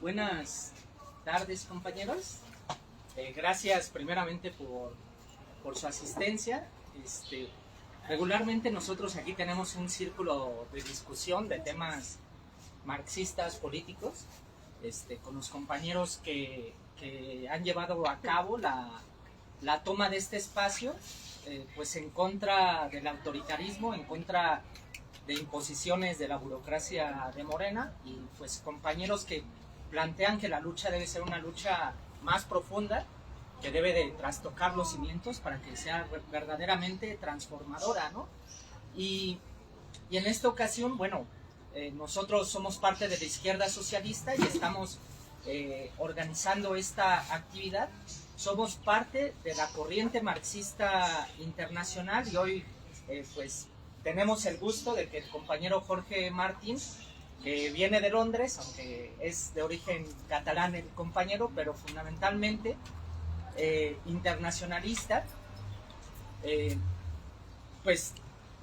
Buenas tardes, compañeros. Gracias primeramente por su asistencia. Regularmente nosotros aquí tenemos un círculo de discusión de temas marxistas políticos, con los compañeros que han llevado a cabo la toma de este espacio, pues en contra del autoritarismo, en contra de imposiciones de la burocracia de Morena, y pues compañeros que plantean que la lucha debe ser una lucha más profunda, que debe de trastocar los cimientos para que sea verdaderamente transformadora, ¿no? Y en esta ocasión, bueno, nosotros somos parte de la izquierda socialista y estamos organizando esta actividad. Somos parte de la corriente marxista internacional y hoy pues tenemos el gusto de que el compañero Jorge Martín, que viene de Londres, aunque es de origen catalán el compañero, pero fundamentalmente internacionalista, pues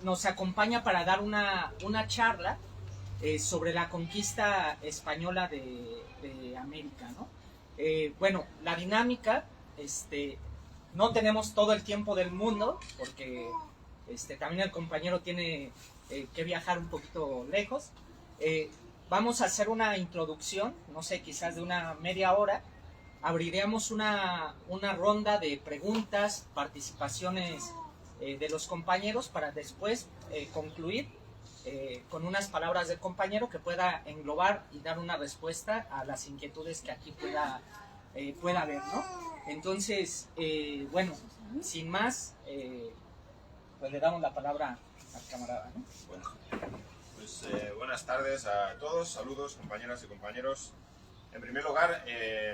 nos acompaña para dar una charla sobre la conquista española de América, ¿no? Bueno, la dinámica, no tenemos todo el tiempo del mundo, porque también el compañero tiene que viajar un poquito lejos. Vamos a hacer una introducción, no sé, quizás de una media hora. Abriremos una ronda de preguntas, participaciones de los compañeros para después concluir con unas palabras del compañero que pueda englobar y dar una respuesta a las inquietudes que aquí pueda haber, ¿no? Entonces, bueno, sin más, pues le damos la palabra al camarada, ¿no? Bueno, pues buenas tardes a todos, saludos compañeras y compañeros. En primer lugar,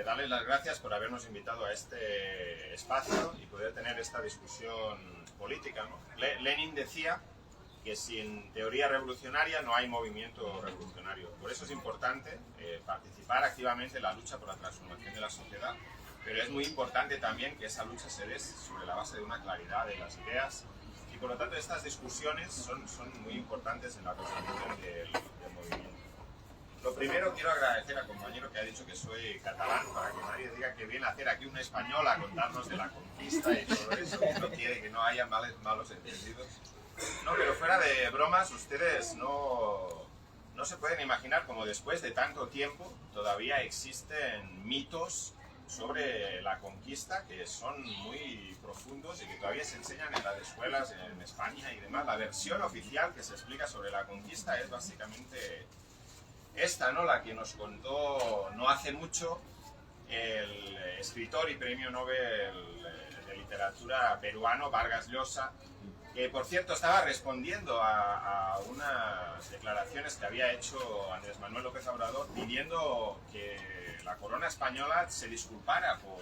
darles las gracias por habernos invitado a este espacio y poder tener esta discusión política, ¿no? Lenin decía que sin teoría revolucionaria no hay movimiento revolucionario. Por eso es importante participar activamente en la lucha por la transformación de la sociedad, pero es muy importante también que esa lucha se dé sobre la base de una claridad de las ideas y por lo tanto estas discusiones son muy importantes en la construcción del movimiento. Lo primero, quiero agradecer al compañero que ha dicho que soy catalán, para que nadie diga que viene a hacer aquí un español a contarnos de la conquista y todo eso, que no quiere que no haya malos entendidos. No, pero fuera de bromas, ustedes no se pueden imaginar cómo después de tanto tiempo todavía existen mitos sobre la conquista que son muy profundos y que todavía se enseñan en las escuelas en España y demás. La versión oficial que se explica sobre la conquista es básicamente esta, ¿no? La que nos contó no hace mucho el escritor y premio Nobel de literatura peruano Vargas Llosa, que por cierto estaba respondiendo a unas declaraciones que había hecho Andrés Manuel López Obrador pidiendo que la corona española se disculpara por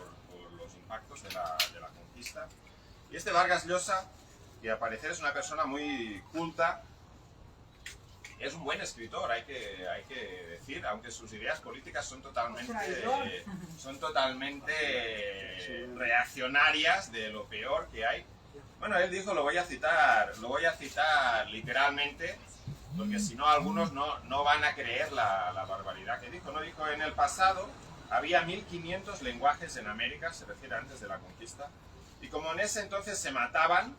los impactos de la conquista. Y este Vargas Llosa, que al parecer es una persona muy culta, es un buen escritor, hay que decir, aunque sus ideas políticas son totalmente reaccionarias de lo peor que hay. Bueno, él dijo, lo voy a citar literalmente, porque si no algunos no van a creer la barbaridad que dijo. No dijo, en el pasado había 1500 lenguajes en América, se refiere antes de la conquista, y como en ese entonces se mataban,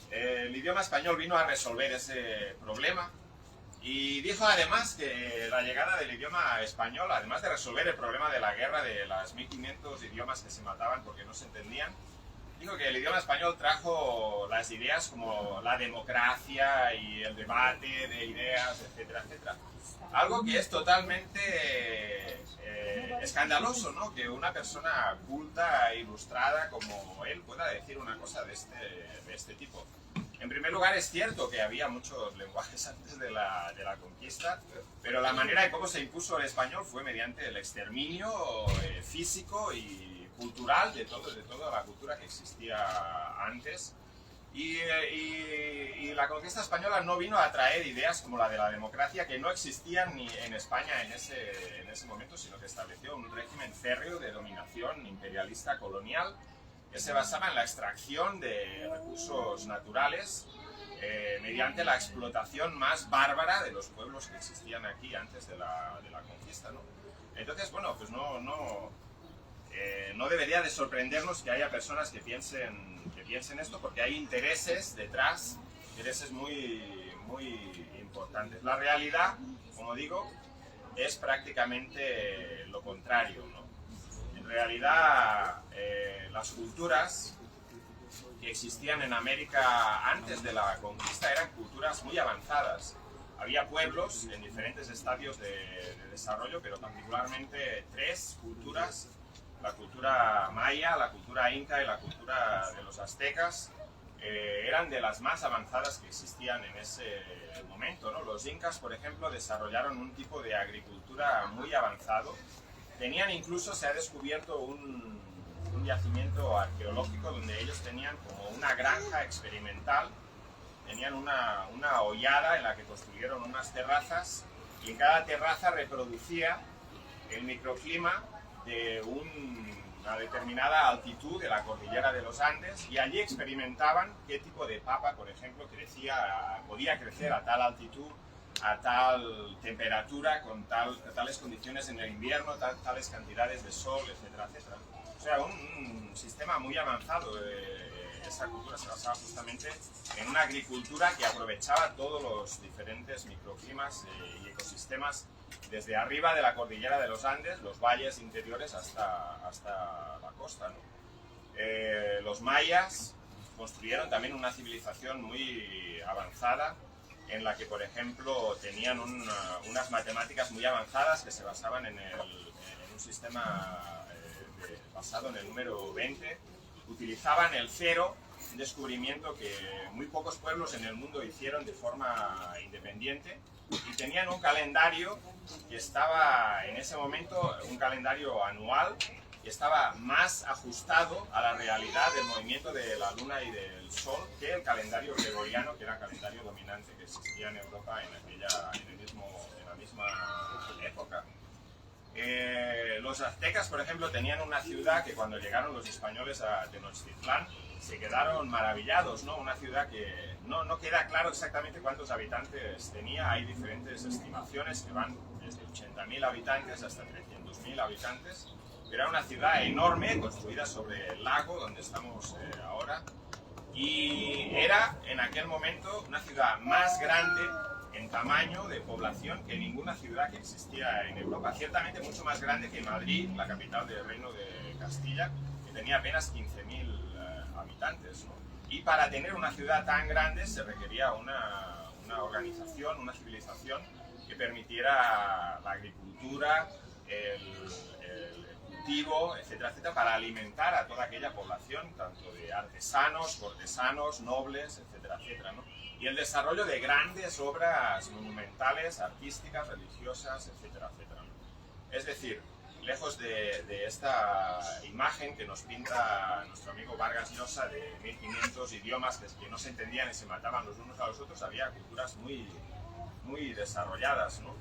el idioma español vino a resolver ese problema. Y dijo además que la llegada del idioma español, además de resolver el problema de la guerra de las 1500 idiomas que se mataban porque no se entendían, dijo que el idioma español trajo las ideas como la democracia y el debate de ideas, etcétera, etcétera. Algo que es totalmente escandaloso, ¿no? Que una persona culta e ilustrada como él pueda decir una cosa de este tipo. En primer lugar, es cierto que había muchos lenguajes antes de la conquista, pero la manera de cómo se impuso el español fue mediante el exterminio físico y cultural de toda la cultura que existía antes. Y la conquista española no vino a traer ideas como la de la democracia, que no existían ni en España en ese momento, sino que estableció un régimen férreo de dominación imperialista colonial que se basaba en la extracción de recursos naturales mediante la explotación más bárbara de los pueblos que existían aquí antes de la conquista, ¿no? Entonces, bueno, pues no debería de sorprendernos que haya personas que piensen esto, porque hay intereses detrás, intereses muy importantes. La realidad, como digo, es prácticamente lo contrario, ¿no? En realidad, las culturas que existían en América antes de la conquista eran culturas muy avanzadas. Había pueblos en diferentes estadios de desarrollo, pero particularmente tres culturas: la cultura maya, la cultura inca y la cultura de los aztecas. Eran de las más avanzadas que existían en ese momento, ¿no? Los incas, por ejemplo, desarrollaron un tipo de agricultura muy avanzado. Tenían incluso, se ha descubierto un yacimiento arqueológico donde ellos tenían como una granja experimental. Tenían una hollada en la que construyeron unas terrazas, y en cada terraza reproducía el microclima de una determinada altitud de la cordillera de los Andes, y allí experimentaban qué tipo de papa, por ejemplo, podía crecer a tal altitud, a tal temperatura, con tales condiciones en el invierno, tales cantidades de sol, etcétera, etcétera. O sea, un sistema muy avanzado. Esa cultura se basaba justamente en una agricultura que aprovechaba todos los diferentes microclimas y ecosistemas desde arriba de la cordillera de los Andes, los valles interiores, hasta la costa, ¿no? Los mayas construyeron también una civilización muy avanzada, en la que, por ejemplo, tenían unas matemáticas muy avanzadas que se basaban en un sistema basado en el número 20. Utilizaban el cero, un descubrimiento que muy pocos pueblos en el mundo hicieron de forma independiente, y tenían un calendario que estaba en ese momento, un calendario anual, que estaba más ajustado a la realidad del movimiento de la luna y del sol que el calendario gregoriano, que era el calendario dominante que existía en Europa en la misma época. Los aztecas, por ejemplo, tenían una ciudad que cuando llegaron los españoles a Tenochtitlán se quedaron maravillados, ¿no? Una ciudad que no queda claro exactamente cuántos habitantes tenía. Hay diferentes estimaciones que van desde 80.000 habitantes hasta 300.000 habitantes. Pero era una ciudad enorme, construida sobre el lago donde estamos ahora, y era en aquel momento una ciudad más grande en tamaño de población que ninguna ciudad que existía en Europa. Ciertamente mucho más grande que Madrid, la capital del Reino de Castilla, que tenía apenas 15.000 habitantes, ¿no? Y para tener una ciudad tan grande se requería una organización, una civilización que permitiera la agricultura, el cultivo, etcétera, etcétera, para alimentar a toda aquella población, tanto de artesanos, cortesanos, nobles, etcétera, etcétera, ¿no? Y el desarrollo de grandes obras monumentales, artísticas, religiosas, etcétera, etcétera, ¿no? Es decir, lejos de esta imagen que nos pinta nuestro amigo Vargas Llosa de 1500 idiomas que no se entendían y se mataban los unos a los otros, había culturas muy desarrolladas, ¿no?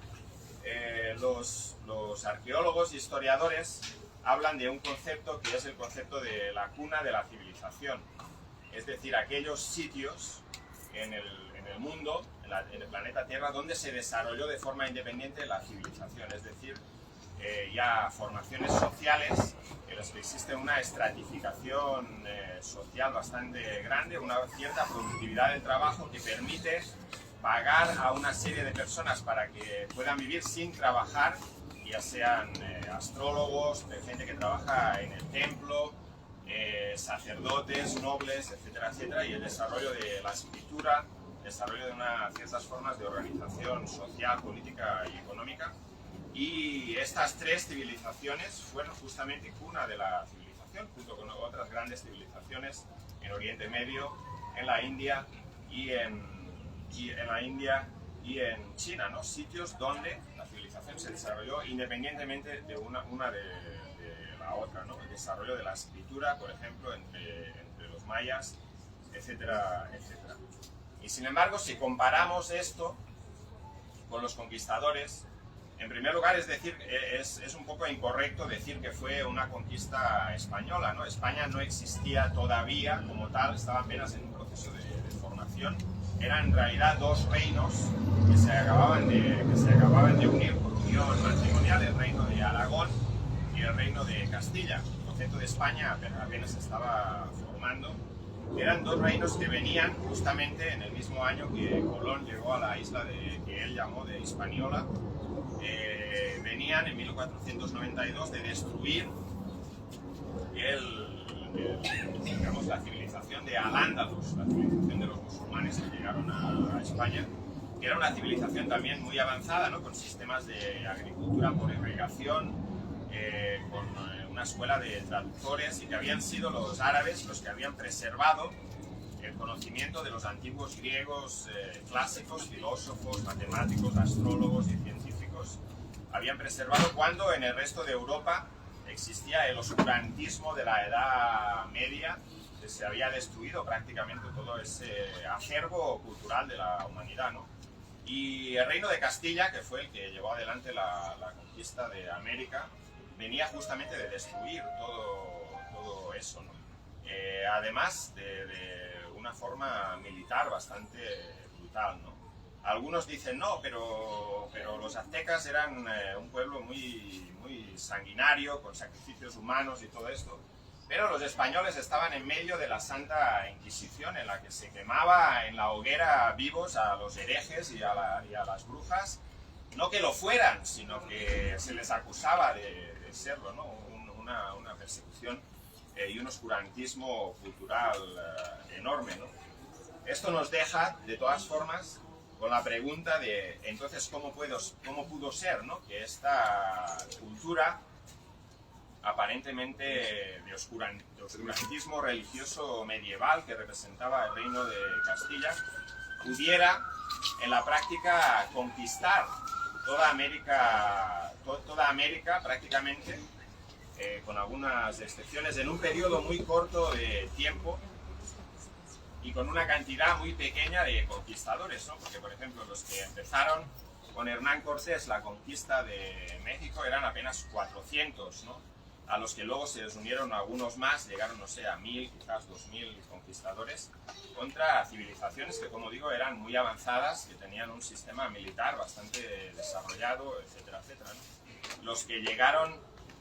Los arqueólogos y historiadores hablan de un concepto que es el concepto de la cuna de la civilización, es decir, aquellos sitios en el mundo, en el planeta Tierra, donde se desarrolló de forma independiente la civilización, es decir, ya formaciones sociales en las que existe una estratificación social bastante grande, una cierta productividad del trabajo que permite pagar a una serie de personas para que puedan vivir sin trabajar, ya sean astrólogos, gente que trabaja en el templo, sacerdotes, nobles, etcétera, etcétera, y el desarrollo de la escritura, el desarrollo de ciertas formas de organización social, política y económica. Y estas tres civilizaciones fueron justamente cuna de la civilización, junto con otras grandes civilizaciones en Oriente Medio, en la India y en China, ¿no? Sitios donde la civilización se desarrolló independientemente de una de la otra, ¿no? El desarrollo de la escritura, por ejemplo, entre los mayas, etcétera, etcétera. Y sin embargo, si comparamos esto con los conquistadores, en primer lugar, es decir, es un poco incorrecto decir que fue una conquista española, ¿no? España no existía todavía como tal, estaba apenas en un proceso de formación. eran en realidad dos reinos que se acababan de unir por unión matrimonial, el reino de Aragón y el reino de Castilla. El concepto de España apenas se estaba formando. Eran dos reinos que venían justamente en el mismo año que Colón llegó a la isla que él llamó de Hispaniola. Venían en 1492 de destruir digamos, la civilización de Al-Ándalus, la civilización de los musulmanes que llegaron a España, que era una civilización también muy avanzada, ¿no? Con sistemas de agricultura por irrigación, con una escuela de traductores, y que habían sido los árabes los que habían preservado el conocimiento de los antiguos griegos clásicos, filósofos, matemáticos, astrólogos y científicos. Habían preservado cuando en el resto de Europa existía el oscurantismo de la Edad Media, que se había destruido prácticamente todo ese acervo cultural de la humanidad, ¿no? Y el reino de Castilla, que fue el que llevó adelante la conquista de América, venía justamente de destruir todo eso, ¿no? Además de una forma militar bastante brutal, ¿no? Algunos dicen no, pero los aztecas eran un pueblo muy sanguinario, con sacrificios humanos y todo esto. Pero los españoles estaban en medio de la Santa Inquisición, en la que se quemaba en la hoguera vivos a los herejes y a las brujas. No que lo fueran, sino que se les acusaba de serlo, ¿no? Una persecución y un oscurantismo cultural enorme, ¿no? Esto nos deja, de todas formas, con la pregunta de, entonces, ¿cómo pudo ser, ¿no? Que esta cultura, aparentemente de oscurantismo religioso medieval que representaba el reino de Castilla, pudiera en la práctica conquistar toda América prácticamente, con algunas excepciones, en un periodo muy corto de tiempo y con una cantidad muy pequeña de conquistadores, ¿no? Porque, por ejemplo, los que empezaron con Hernán Cortés la conquista de México eran apenas 400, ¿no? A los que luego se les unieron algunos más, llegaron, no sé, a 1000, quizás 2000 conquistadores, contra civilizaciones que, como digo, eran muy avanzadas, que tenían un sistema militar bastante desarrollado, etcétera, etcétera, ¿no? Los que llegaron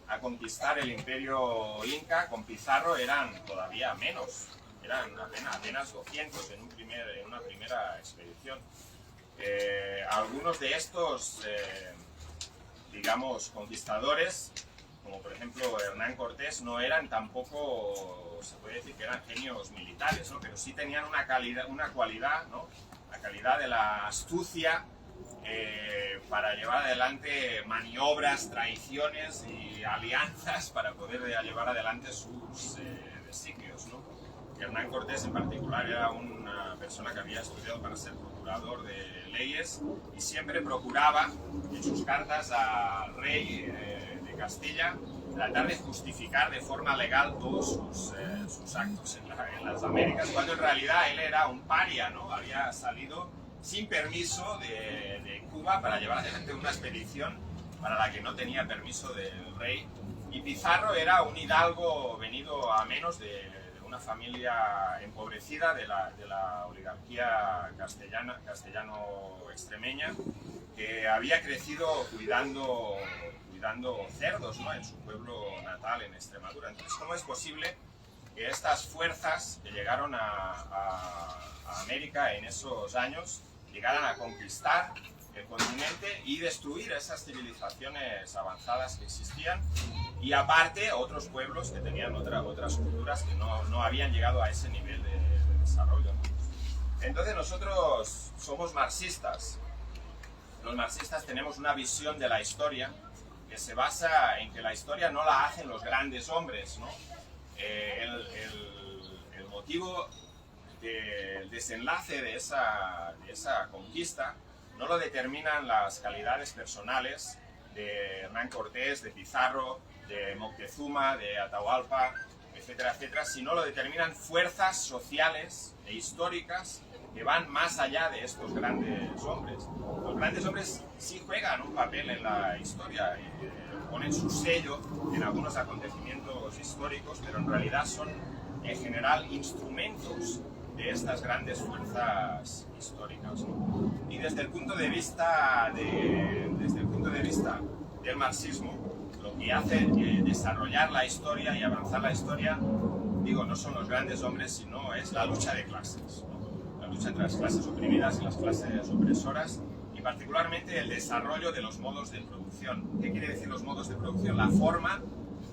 a conquistar el imperio inca con Pizarro eran todavía menos, eran apenas 200 en una primera expedición. Algunos de estos, digamos, conquistadores, como por ejemplo Hernán Cortés, no eran tampoco, se puede decir que eran genios militares, ¿no? Pero sí tenían una cualidad, ¿no? La calidad de la astucia para llevar adelante maniobras, traiciones y alianzas para poder llevar adelante sus designios, ¿no? Hernán Cortés en particular era una persona que había estudiado para ser procurador de leyes y siempre procuraba en sus cartas al rey de Castilla tratar de justificar de forma legal todos sus actos en las Américas, cuando en realidad él era un paria, ¿no? Había salido sin permiso de Cuba para llevar adelante una expedición para la que no tenía permiso del rey, y Pizarro era un hidalgo venido a menos de una familia empobrecida de la oligarquía castellano-extremeña, que había crecido cuidando cerdos, ¿no? En su pueblo natal, en Extremadura. Entonces, ¿cómo es posible que estas fuerzas que llegaron a América en esos años llegaran a conquistar el continente y destruir esas civilizaciones avanzadas que existían, y aparte otros pueblos que tenían otras culturas que no habían llegado a ese nivel de desarrollo, ¿no? Entonces nosotros somos marxistas. Los marxistas tenemos una visión de la historia que se basa en que la historia no la hacen los grandes hombres, ¿no? El motivo del desenlace de esa conquista no lo determinan las calidades personales de Hernán Cortés, de Pizarro, de Moctezuma, de Atahualpa, etcétera, etcétera, sino lo determinan fuerzas sociales e históricas que van más allá de estos grandes hombres. Los grandes hombres sí juegan un papel en la historia y ponen su sello en algunos acontecimientos históricos, pero en realidad son en general instrumentos de estas grandes fuerzas históricas, ¿no? Y desde el punto de vista del marxismo, lo que hace desarrollar la historia y avanzar la historia, digo, no son los grandes hombres, sino es la lucha de clases, ¿no? La lucha entre las clases oprimidas y las clases opresoras, y particularmente el desarrollo de los modos de producción. ¿Qué quiere decir los modos de producción? La forma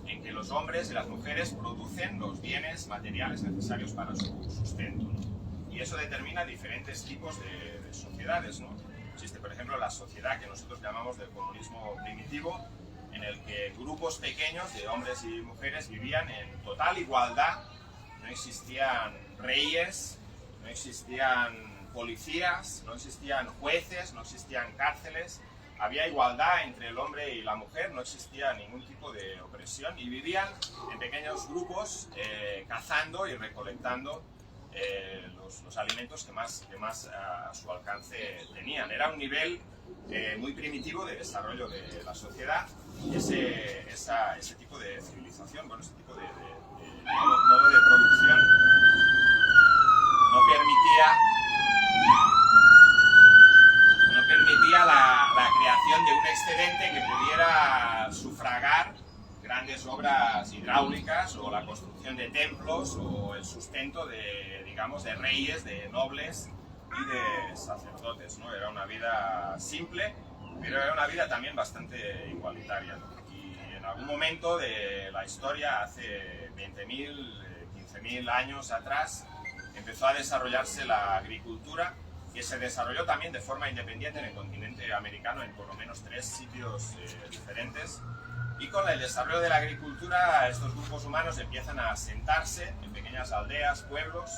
en que los hombres y las mujeres producen los bienes materiales necesarios para su sustento, ¿no? Y eso determina diferentes tipos de sociedades, ¿no? Existe, por ejemplo, la sociedad que nosotros llamamos del comunismo primitivo, en el que grupos pequeños de hombres y mujeres vivían en total igualdad. No existían reyes, no existían policías, no existían jueces, no existían cárceles. Había igualdad entre el hombre y la mujer, no existía ningún tipo de opresión, y vivían en pequeños grupos cazando y recolectando los alimentos que más a su alcance tenían. Era un nivel muy primitivo de desarrollo de la sociedad, y ese tipo de civilización, bueno, ese tipo de modo de producción no permitía la creación de un excedente que pudiera sufragar grandes obras hidráulicas o la construcción de templos o el sustento de, digamos, de reyes, de nobles y de sacerdotes, ¿no? Era una vida simple, pero era una vida también bastante igualitaria, ¿no? Y en algún momento de la historia, hace 20.000, 15.000 años atrás, empezó a desarrollarse la agricultura, que se desarrolló también de forma independiente en el continente americano, en por lo menos 3 sitios diferentes. Y con el desarrollo de la agricultura, estos grupos humanos empiezan a asentarse en pequeñas aldeas, pueblos,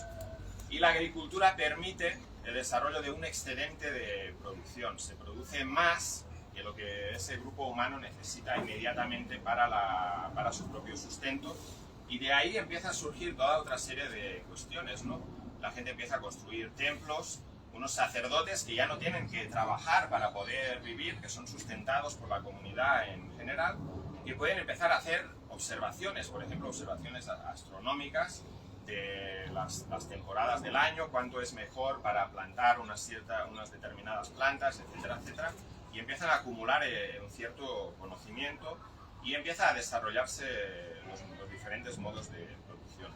y la agricultura permite el desarrollo de un excedente de producción. Se produce más que lo que ese grupo humano necesita inmediatamente para su propio sustento, y de ahí empieza a surgir toda otra serie de cuestiones, ¿no? La gente empieza a construir templos, unos sacerdotes que ya no tienen que trabajar para poder vivir, que son sustentados por la comunidad en general, y pueden empezar a hacer observaciones, por ejemplo, observaciones astronómicas de las temporadas del año, cuánto es mejor para plantar unas determinadas plantas, etcétera, etcétera, y empiezan a acumular un cierto conocimiento, y empieza a desarrollarse los diferentes modos de producción.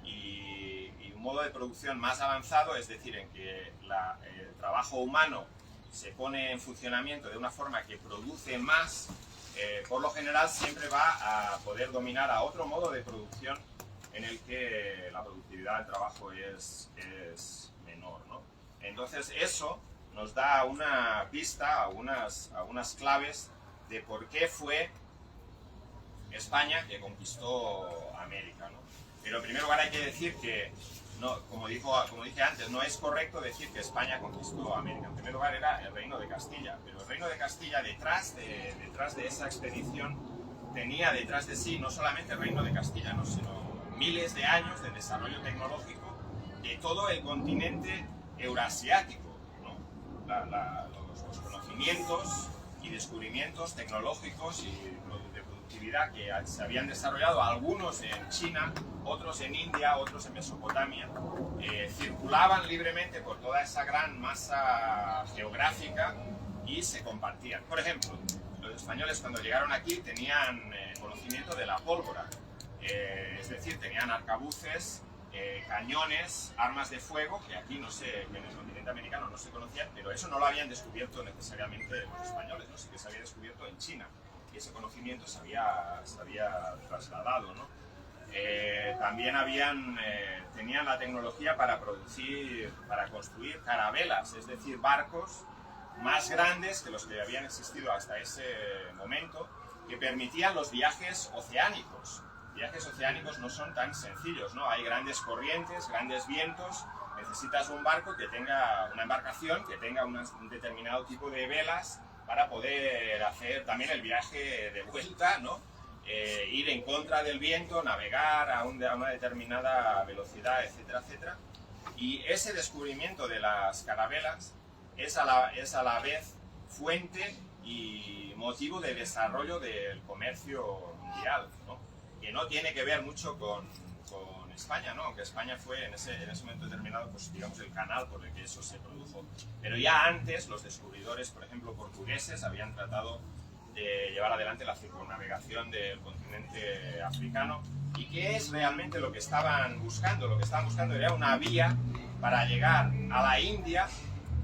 Y un modo de producción más avanzado, es decir, en que el trabajo humano se pone en funcionamiento de una forma que produce más, por lo general siempre va a poder dominar a otro modo de producción en el que la productividad del trabajo es menor, ¿no? Entonces eso nos da una pista, algunas claves de por qué fue España que conquistó América, ¿no? Pero en primer lugar hay que decir que, no, como dije antes, no es correcto decir que España conquistó América. En primer lugar era el Reino de Castilla, pero el Reino de Castilla detrás de esa expedición tenía detrás de sí no solamente el Reino de Castilla, ¿no? Sino miles de años de desarrollo tecnológico de todo el continente eurasiático, ¿no? Los conocimientos y descubrimientos tecnológicos y de productividad que se habían desarrollado, algunos en China, otros en India, otros en Mesopotamia, circulaban libremente por toda esa gran masa geográfica y se compartían. Por ejemplo, los españoles cuando llegaron aquí tenían conocimiento de la pólvora, es decir, tenían arcabuces, cañones, armas de fuego, que aquí no sé, en el continente americano no se conocían, pero eso no lo habían descubierto necesariamente los españoles, ¿no? Sí que se había descubierto en China, y ese conocimiento se había trasladado, ¿no? También tenían la tecnología para construir carabelas, es decir, barcos más grandes que los que habían existido hasta ese momento, que permitían los viajes oceánicos. Viajes oceánicos no son tan sencillos, ¿no? Hay grandes corrientes, grandes vientos, necesitas un barco que tenga una embarcación, que tenga un determinado tipo de velas para poder hacer también el viaje de vuelta, ¿no? Ir en contra del viento, navegar a una determinada velocidad, etcétera, etcétera. Y ese descubrimiento de las carabelas es a la vez fuente y motivo de desarrollo del comercio mundial, ¿no? Que no tiene que ver mucho con con España, ¿no? Aunque España fue en ese momento determinado, pues digamos, el canal por el que eso se produjo. Pero ya antes los descubridores, por ejemplo, portugueses, habían tratado de llevar adelante la circunnavegación del continente africano. ¿Y qué es realmente lo que estaban buscando? Lo que estaban buscando era una vía para llegar a la India,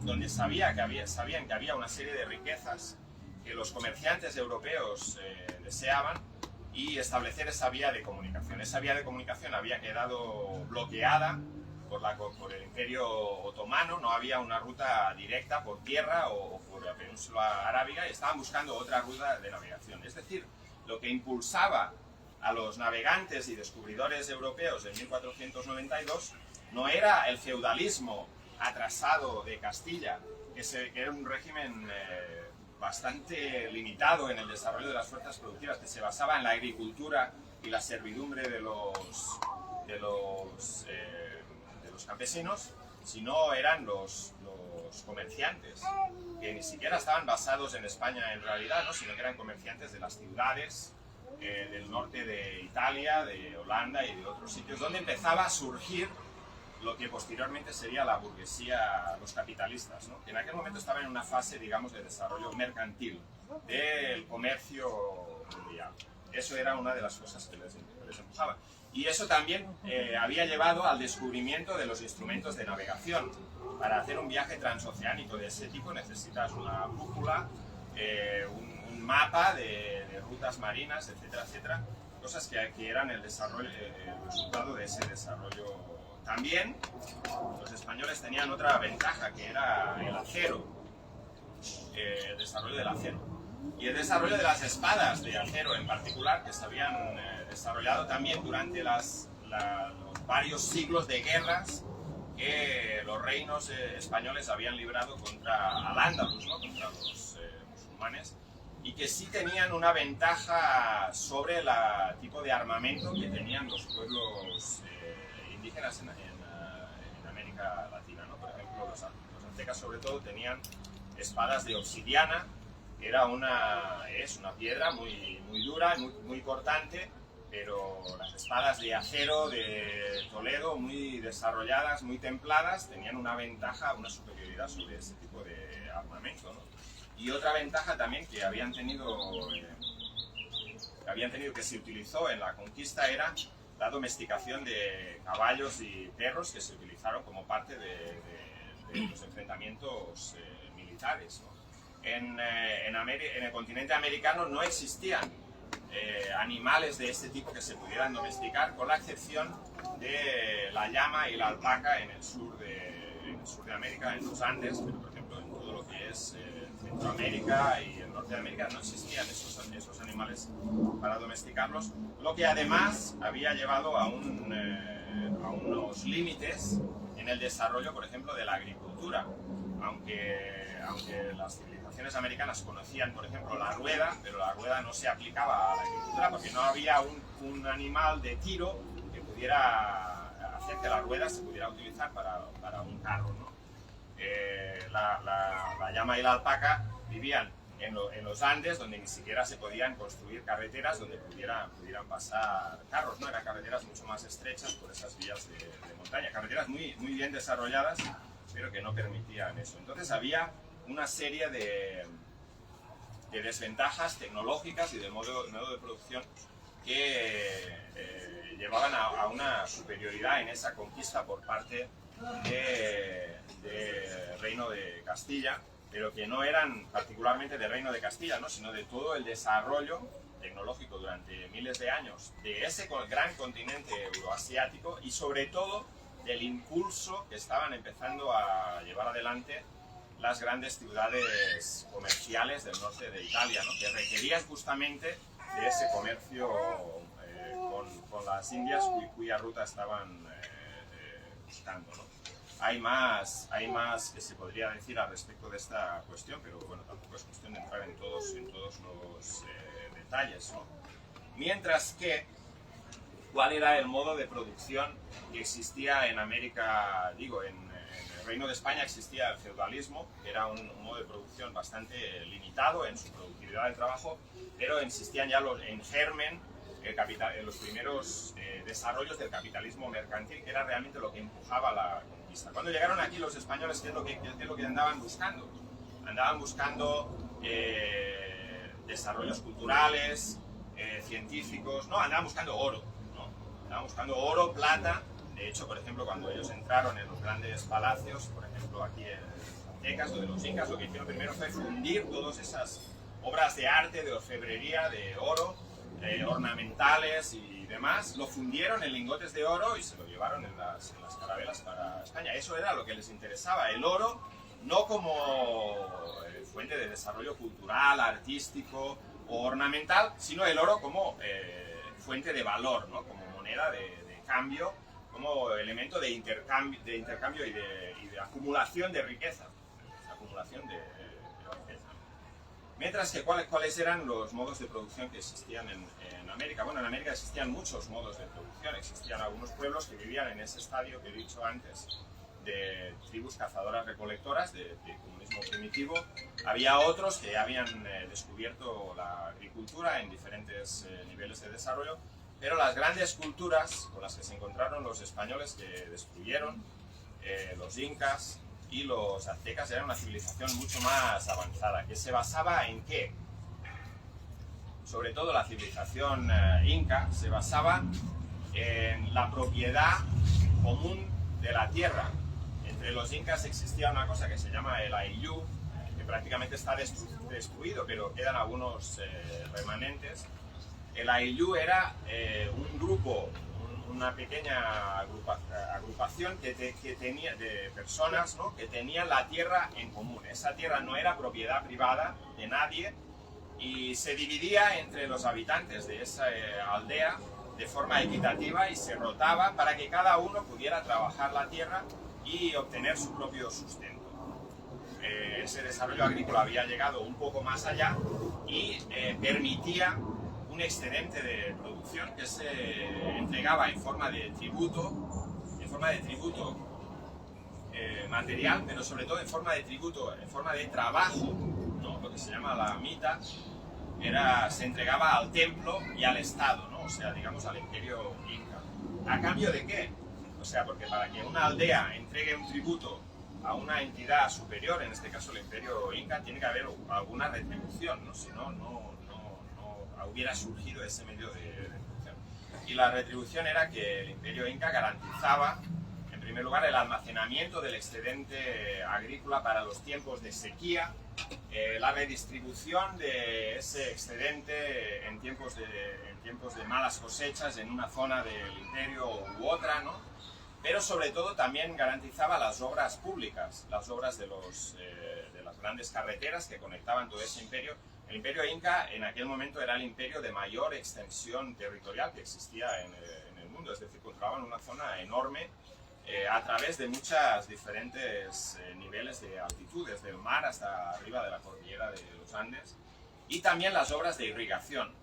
donde sabían que había una serie de riquezas que los comerciantes europeos deseaban, y establecer esa vía de comunicación. Esa vía de comunicación había quedado bloqueada por el Imperio Otomano, no había una ruta directa por tierra o por la península arábiga, y estaban buscando otra ruta de navegación. Es decir, lo que impulsaba a los navegantes y descubridores europeos en 1492 no era el feudalismo atrasado de Castilla, que era un régimen bastante limitado en el desarrollo de las fuerzas productivas, que se basaba en la agricultura y la servidumbre de los campesinos, sino eran los comerciantes, que ni siquiera estaban basados en España en realidad, ¿no? Sino que eran comerciantes de las ciudades del norte de Italia, de Holanda y de otros sitios, donde empezaba a surgir lo que posteriormente sería la burguesía, los capitalistas, ¿no? Que en aquel momento estaban en una fase, digamos, de desarrollo mercantil del comercio mundial. Eso era una de las cosas que les empujaba. Y eso también había llevado al descubrimiento de los instrumentos de navegación. Para hacer un viaje transoceánico de ese tipo necesitas una brújula, un mapa de rutas marinas, etcétera, etcétera. Cosas que eran el resultado de ese desarrollo. También los españoles tenían otra ventaja, que era el acero, el desarrollo del acero. Y el desarrollo de las espadas de acero en particular, que se habían desarrollado también durante los varios siglos de guerras que los reinos españoles habían librado contra Al-Ándalus, ¿no? Contra los musulmanes, y que sí tenían una ventaja sobre el tipo de armamento que tenían los pueblos indígenas en América Latina, ¿no? Por ejemplo, los aztecas sobre todo tenían espadas de obsidiana, que es una piedra muy dura, muy cortante, pero las espadas de acero de Toledo, muy desarrolladas, muy templadas, tenían una ventaja, una superioridad sobre ese tipo de armamento, ¿no? Y otra ventaja también que habían tenido que se utilizó en la conquista era la domesticación de caballos y perros, que se utilizaron como parte de los enfrentamientos militares, ¿no? En el continente americano no existían animales de este tipo que se pudieran domesticar, con la excepción de la llama y la alpaca en el sur de América, en los Andes, pero por ejemplo en todo lo que es Centroamérica y el norte de América no existían esos animales para domesticarlos, lo que además había llevado a unos límites en el desarrollo, por ejemplo, de la agricultura. Aunque las civilizaciones americanas conocían, por ejemplo, la rueda, pero la rueda no se aplicaba a la agricultura porque no había un animal de tiro que pudiera hacer que la rueda se pudiera utilizar para un carro, ¿no? La llama y la alpaca vivían en los Andes, donde ni siquiera se podían construir carreteras donde pudieran pasar carros, ¿no? Eran carreteras mucho más estrechas por esas vías de montaña, carreteras muy bien desarrolladas, pero que no permitían eso. Entonces había una serie de desventajas tecnológicas y de modo de producción que llevaban a una superioridad en esa conquista por parte del Reino de Castilla, pero que no eran particularmente del Reino de Castilla, ¿no? Sino de todo el desarrollo tecnológico durante miles de años de ese gran continente euroasiático, y sobre todo del impulso que estaban empezando a llevar adelante las grandes ciudades comerciales del norte de Italia, ¿no? Que requerían justamente de ese comercio con las Indias, cuya ruta estaban buscando, ¿no? Hay más que se podría decir al respecto de esta cuestión, pero bueno, tampoco es cuestión de entrar en todos los detalles, ¿no? Mientras que, ¿cuál era el modo de producción que existía en América? Digo, en el Reino de España existía el feudalismo, que era un modo de producción bastante limitado en su productividad de trabajo, pero existían ya en germen los primeros desarrollos del capitalismo mercantil, que era realmente lo que empujaba la conquista. Cuando llegaron aquí los españoles, ¿qué es lo que andaban buscando? Andaban buscando desarrollos culturales, científicos, no, andaban buscando oro, ¿no? Andaban buscando oro, plata. De hecho, por ejemplo, cuando ellos entraron en los grandes palacios, por ejemplo aquí en los aztecas o de los incas, lo que hicieron primero fue fundir todas esas obras de arte, de orfebrería, de oro, ornamentales y demás, lo fundieron en lingotes de oro y se lo llevaron en las carabelas para España. Eso era lo que les interesaba, el oro no como fuente de desarrollo cultural, artístico o ornamental, sino el oro como fuente de valor, ¿no? Como moneda de cambio, como elemento de intercambio y de acumulación de riqueza. Acumulación de riqueza. Mientras que, ¿cuáles eran los modos de producción que existían en América? Bueno, en América existían muchos modos de producción. Existían algunos pueblos que vivían en ese estadio que he dicho antes, de tribus cazadoras-recolectoras, de comunismo primitivo. Había otros que habían descubierto la agricultura en diferentes niveles de desarrollo, pero las grandes culturas con las que se encontraron los españoles que destruyeron, los incas y los aztecas, eran una civilización mucho más avanzada, que se basaba en ¿qué? Sobre todo la civilización inca se basaba en la propiedad común de la tierra. Entre los incas existía una cosa que se llama el ayllu, que prácticamente está destruido, pero quedan algunos remanentes. El ayllu era un grupo, una pequeña agrupación que tenía de personas, ¿no? Que tenían la tierra en común. Esa tierra no era propiedad privada de nadie y se dividía entre los habitantes de esa aldea de forma equitativa y se rotaba para que cada uno pudiera trabajar la tierra y obtener su propio sustento. Ese desarrollo agrícola había llegado un poco más allá y permitía un excedente de producción que se entregaba en forma de tributo material, pero sobre todo en forma de tributo, en forma de trabajo, ¿no? Lo que se llama la mita, se entregaba al templo y al Estado, ¿no? O sea, digamos al imperio inca. ¿A cambio de qué? O sea, porque para que una aldea entregue un tributo a una entidad superior, en este caso el imperio inca, tiene que haber alguna retribución, ¿no? Si no, no hubiera surgido ese medio de retribución. Y la retribución era que el imperio inca garantizaba, en primer lugar, el almacenamiento del excedente agrícola para los tiempos de sequía, la redistribución de ese excedente en tiempos de malas cosechas en una zona del imperio u otra, ¿no? Pero sobre todo también garantizaba las obras públicas, las obras de las grandes carreteras que conectaban todo ese imperio. El imperio inca en aquel momento era el imperio de mayor extensión territorial que existía en el mundo, es decir, controlaban una zona enorme a través de muchos diferentes niveles de altitud, desde el mar hasta arriba de la cordillera de los Andes, y también las obras de irrigación.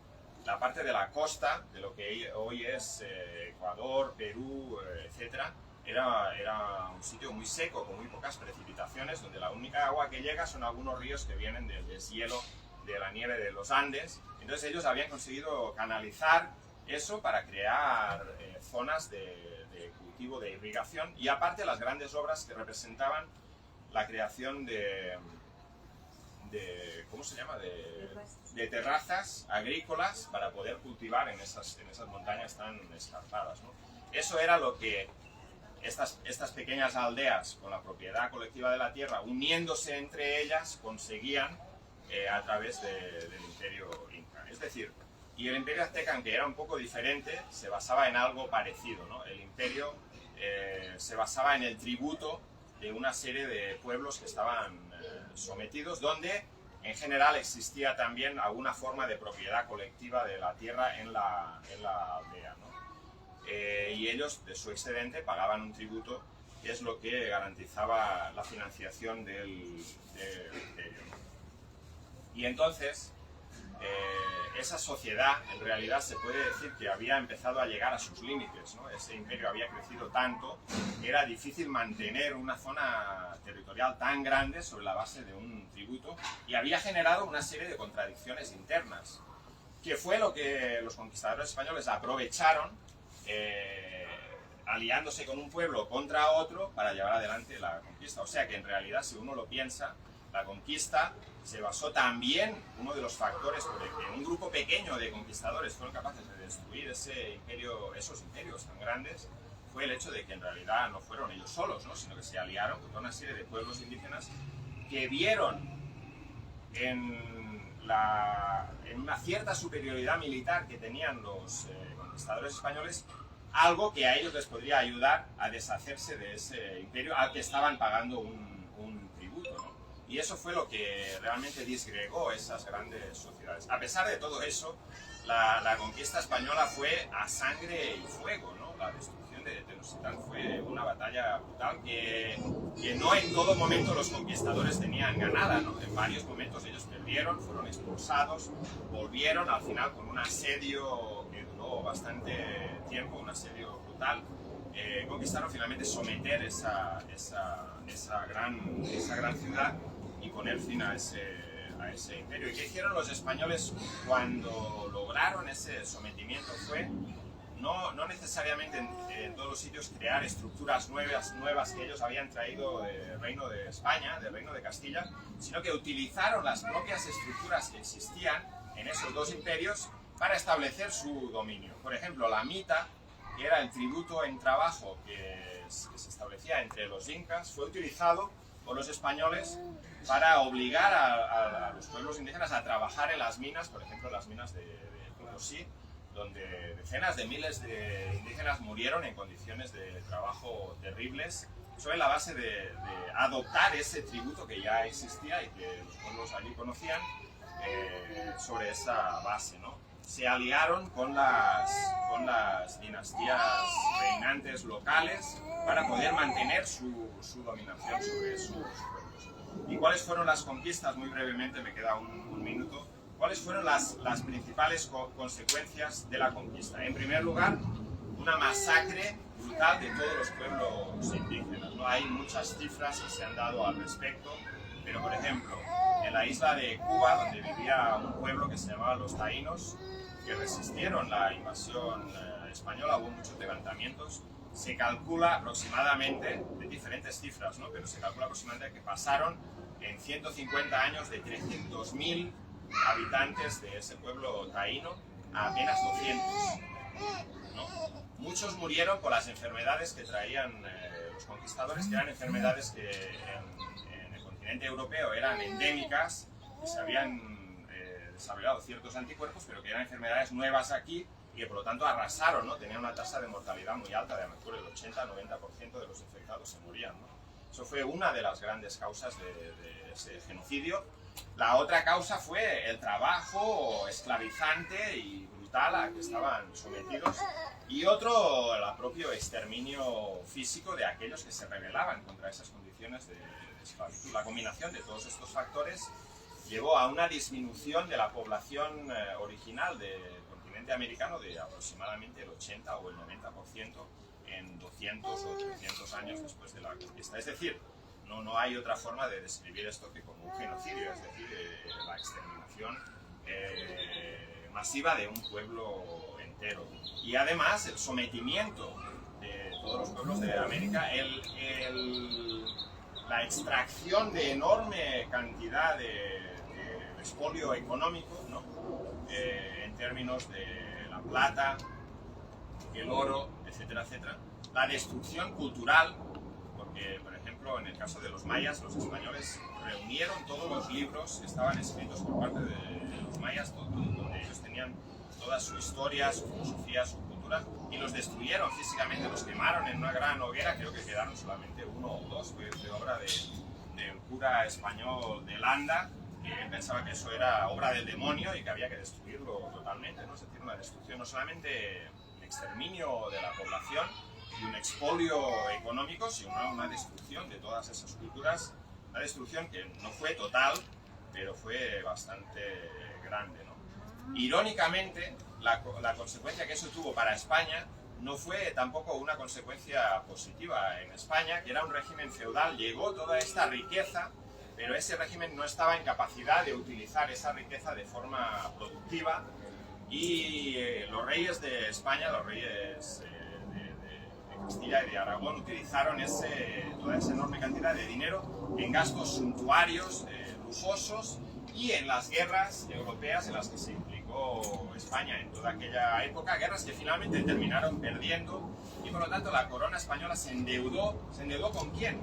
La parte de la costa, de lo que hoy es Ecuador, Perú, etc., era un sitio muy seco, con muy pocas precipitaciones, donde la única agua que llega son algunos ríos que vienen del deshielo de la nieve de los Andes. Entonces ellos habían conseguido canalizar eso para crear zonas de cultivo, de irrigación, y aparte las grandes obras que representaban la creación ¿cómo se llama? De terrazas agrícolas para poder cultivar en esas montañas tan escarpadas, ¿no? Eso era lo que estas pequeñas aldeas con la propiedad colectiva de la tierra, uniéndose entre ellas, conseguían a través del imperio inca. Es decir, y el imperio azteca, aunque era un poco diferente, se basaba en algo parecido, ¿no? El imperio se basaba en el tributo de una serie de pueblos que estaban sometidos, donde en general existía también alguna forma de propiedad colectiva de la tierra en la aldea, ¿no? Y ellos de su excedente pagaban un tributo, que es lo que garantizaba la financiación del imperio, ¿no? Y entonces esa sociedad en realidad se puede decir que había empezado a llegar a sus límites, ¿no? Ese imperio había crecido tanto que era difícil mantener una zona territorial tan grande sobre la base de un tributo, y había generado una serie de contradicciones internas. que fue lo que los conquistadores españoles aprovecharon, aliándose con un pueblo contra otro para llevar adelante la conquista. O sea que en realidad, si uno lo piensa, la conquista se basó también, uno de los factores por el que un grupo pequeño de conquistadores fueron capaces de destruir esos imperios tan grandes, fue el hecho de que en realidad no fueron ellos solos, ¿no? Sino que se aliaron con una serie de pueblos indígenas que vieron en una cierta superioridad militar que tenían los conquistadores españoles, algo que a ellos les podría ayudar a deshacerse de ese imperio al que estaban pagando un tributo, ¿no? Y eso fue lo que realmente disgregó esas grandes sociedades. A pesar de todo eso, la conquista española fue a sangre y fuego, ¿no? La destrucción de Tenochtitlán fue una batalla brutal que no en todo momento los conquistadores tenían ganada, ¿no? En varios momentos ellos perdieron, fueron expulsados, volvieron al final con un asedio que duró bastante tiempo, un asedio brutal. Conquistaron finalmente someter esa gran ciudad y poner fin a ese imperio. ¿Y qué hicieron los españoles cuando lograron ese sometimiento? Fue no necesariamente en todos los sitios crear estructuras nuevas que ellos habían traído del Reino de España, del Reino de Castilla, sino que utilizaron las propias estructuras que existían en esos dos imperios para establecer su dominio. Por ejemplo, la mita, que era el tributo en trabajo que se establecía entre los incas, fue utilizado por los españoles para obligar a los pueblos indígenas a trabajar en las minas, por ejemplo las minas de Potosí, donde decenas de miles de indígenas murieron en condiciones de trabajo terribles, sobre la base de adoptar ese tributo que ya existía y que los pueblos allí conocían, sobre esa base, ¿no? Se aliaron con las dinastías reinantes locales para poder mantener su dominación sobre esos pueblos. ¿Y cuáles fueron las conquistas? Muy brevemente, me queda un minuto. ¿Cuáles fueron las principales consecuencias de la conquista? En primer lugar, una masacre brutal de todos los pueblos indígenas, ¿no? Hay muchas cifras que se han dado al respecto, pero por ejemplo, en la isla de Cuba, donde vivía un pueblo que se llamaba los taínos, que resistieron la invasión española, hubo muchos levantamientos. Se calcula aproximadamente, de diferentes cifras, ¿no? Pero se calcula aproximadamente que pasaron en 150 años de 300.000 habitantes de ese pueblo taíno a apenas 200, ¿no? Muchos murieron por las enfermedades que traían los conquistadores, que eran enfermedades que en el continente europeo eran endémicas, que se habían desarrollado ciertos anticuerpos, pero que eran enfermedades nuevas aquí y que por lo tanto arrasaron, ¿no? Tenían una tasa de mortalidad muy alta, de a lo mejor el 80-90% de los infectados se morían, ¿no? Eso fue una de las grandes causas de ese genocidio. La otra causa fue el trabajo esclavizante y brutal a que estaban sometidos, y otro, el propio exterminio físico de aquellos que se rebelaban contra esas condiciones de esclavitud. La combinación de todos estos factores llevó a una disminución de la población original del continente americano de aproximadamente el 80 o el 90% en 200 o 300 años después de la conquista. Es decir, no hay otra forma de describir esto que como un genocidio, es decir, la exterminación masiva de un pueblo entero. Y además el sometimiento de todos los pueblos de América, la extracción de enorme cantidad de expolio económico, ¿no? En términos de la plata, el oro, etcétera, etcétera. La destrucción cultural, porque, por ejemplo, en el caso de los mayas, los españoles reunieron todos los libros que estaban escritos por parte de los mayas, donde ellos tenían toda su historia, su filosofía, su cultura, y los destruyeron físicamente, los quemaron en una gran hoguera. Creo que quedaron solamente uno o dos, fue de obra de un cura español de Landa, que él pensaba que eso era obra del demonio y que había que destruirlo totalmente, ¿no? Es decir, una destrucción, no solamente un exterminio de la población y un expolio económico, sino una destrucción de todas esas culturas, una destrucción que no fue total, pero fue bastante grande, ¿no? Irónicamente, la consecuencia que eso tuvo para España no fue tampoco una consecuencia positiva. En España, que era un régimen feudal, llegó toda esta riqueza, pero ese régimen no estaba en capacidad de utilizar esa riqueza de forma productiva y los reyes de España, los reyes de Castilla y de Aragón utilizaron toda esa enorme cantidad de dinero en gastos suntuarios, lujosos, y en las guerras europeas en las que se implicó España en toda aquella época, guerras que finalmente terminaron perdiendo, y por lo tanto la corona española se endeudó. ¿Se endeudó con quién?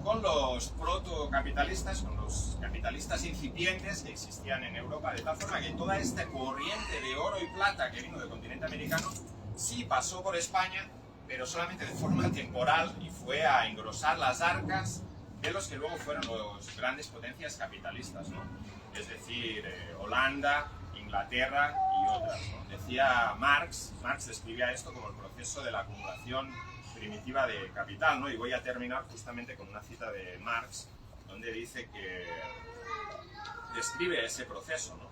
Con los protocapitalistas, con los capitalistas incipientes que existían en Europa, de tal forma que toda esta corriente de oro y plata que vino del continente americano sí pasó por España, pero solamente de forma temporal, y fue a engrosar las arcas de los que luego fueron los grandes potencias capitalistas, ¿no? Es decir, Holanda, Inglaterra y otras, ¿no? Decía Marx describía esto como el proceso de la acumulación primitiva de capital, ¿no? Y voy a terminar justamente con una cita de Marx, donde dice que describe ese proceso, ¿no?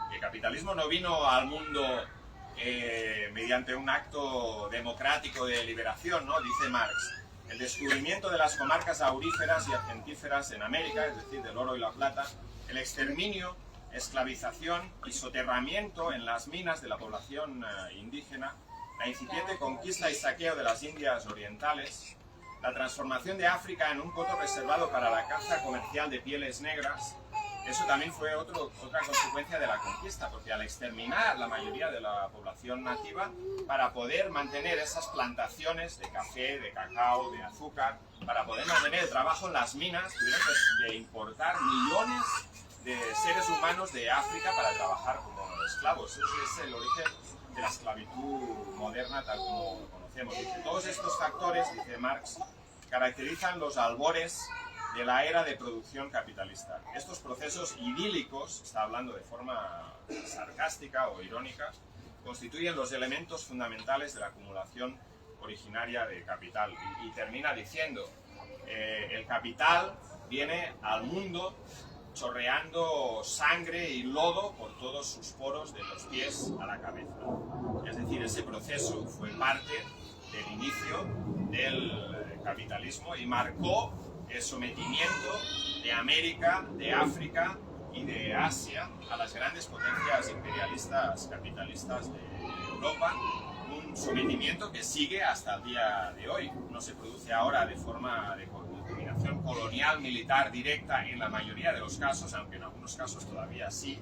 Que el capitalismo no vino al mundo mediante un acto democrático de liberación, ¿no? Dice Marx: el descubrimiento de las comarcas auríferas y argentíferas en América, es decir, del oro y la plata, el exterminio, esclavización y soterramiento en las minas de la población indígena, la incipiente conquista y saqueo de las Indias orientales, la transformación de África en un coto reservado para la caza comercial de pieles negras. Eso también fue otra consecuencia de la conquista, porque al exterminar la mayoría de la población nativa, para poder mantener esas plantaciones de café, de cacao, de azúcar, para poder mantener el trabajo en las minas, tuvieron que importar millones de seres humanos de África para trabajar como esclavos. Ese es el origen de la esclavitud moderna tal como lo conocemos. Dice, todos estos factores, dice Marx, caracterizan los albores de la era de producción capitalista. Estos procesos idílicos, está hablando de forma sarcástica o irónica, constituyen los elementos fundamentales de la acumulación originaria de capital. Y termina diciendo, el capital viene al mundo chorreando sangre y lodo por todos sus poros de los pies a la cabeza. Es decir, ese proceso fue parte del inicio del capitalismo y marcó el sometimiento de América, de África y de Asia a las grandes potencias imperialistas capitalistas de Europa, un sometimiento que sigue hasta el día de hoy. No se produce ahora de forma de dominación colonial militar directa en la mayoría de los casos, aunque en algunos casos todavía sí,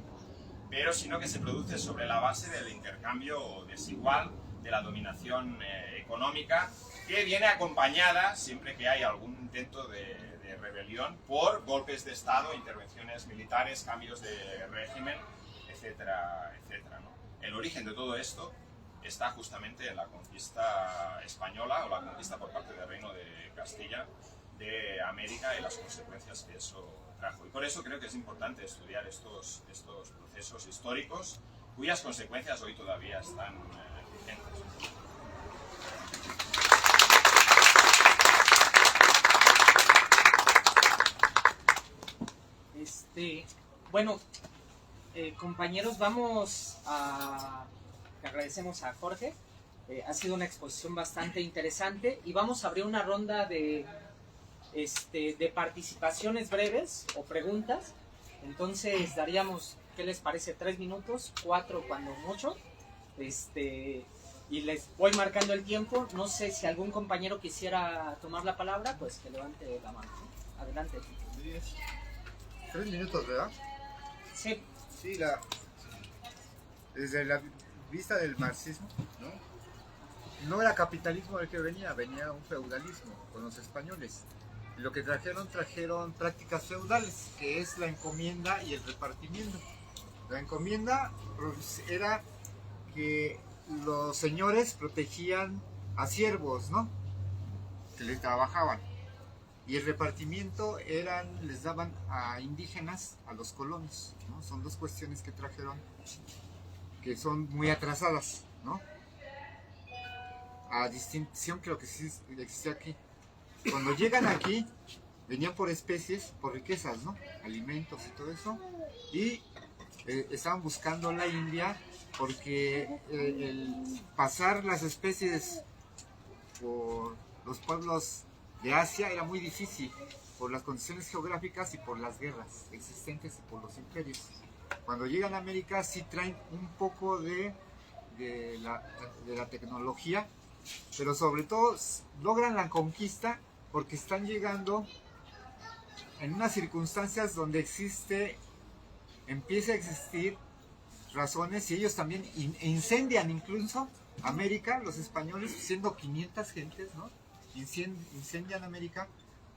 pero sino que se produce sobre la base del intercambio desigual, de la dominación económica, que viene acompañada, siempre que hay algún intento de rebelión, por golpes de Estado, intervenciones militares, cambios de régimen, etcétera, etcétera, ¿no? El origen de todo esto está justamente en la conquista española, o la conquista por parte del Reino de Castilla de América, y las consecuencias que eso trajo. Y por eso creo que es importante estudiar estos procesos históricos, cuyas consecuencias hoy todavía están vigentes. Bueno, compañeros, le agradecemos a Jorge. Ha sido una exposición bastante interesante y vamos a abrir una ronda de participaciones breves o preguntas. Entonces daríamos, ¿qué les parece? 3 minutos, 4 cuando mucho. Y les voy marcando el tiempo. No sé si algún compañero quisiera tomar la palabra, pues que levante la mano. Adelante. 3 minutos, ¿verdad? Sí. Sí, desde la vista del marxismo, no era capitalismo el que venía un feudalismo con los españoles. Lo que trajeron prácticas feudales, que es la encomienda y el repartimiento. La encomienda era que los señores protegían a siervos, ¿no?, que les trabajaban. Y el repartimiento les daban a indígenas, a los colonos, ¿no? Son dos cuestiones que trajeron que son muy atrasadas, ¿no? A distinción que lo que sí existe aquí. Cuando llegan aquí, venían por especies, por riquezas, ¿no? Alimentos y todo eso. Y estaban buscando la India porque el pasar las especies por los pueblos de Asia era muy difícil por las condiciones geográficas y por las guerras existentes y por los imperios. Cuando llegan a América sí traen un poco de la tecnología, pero sobre todo logran la conquista porque están llegando en unas circunstancias donde empieza a existir razones, y ellos también incendian incluso América, los españoles, siendo 500 gentes, ¿no? Incendian América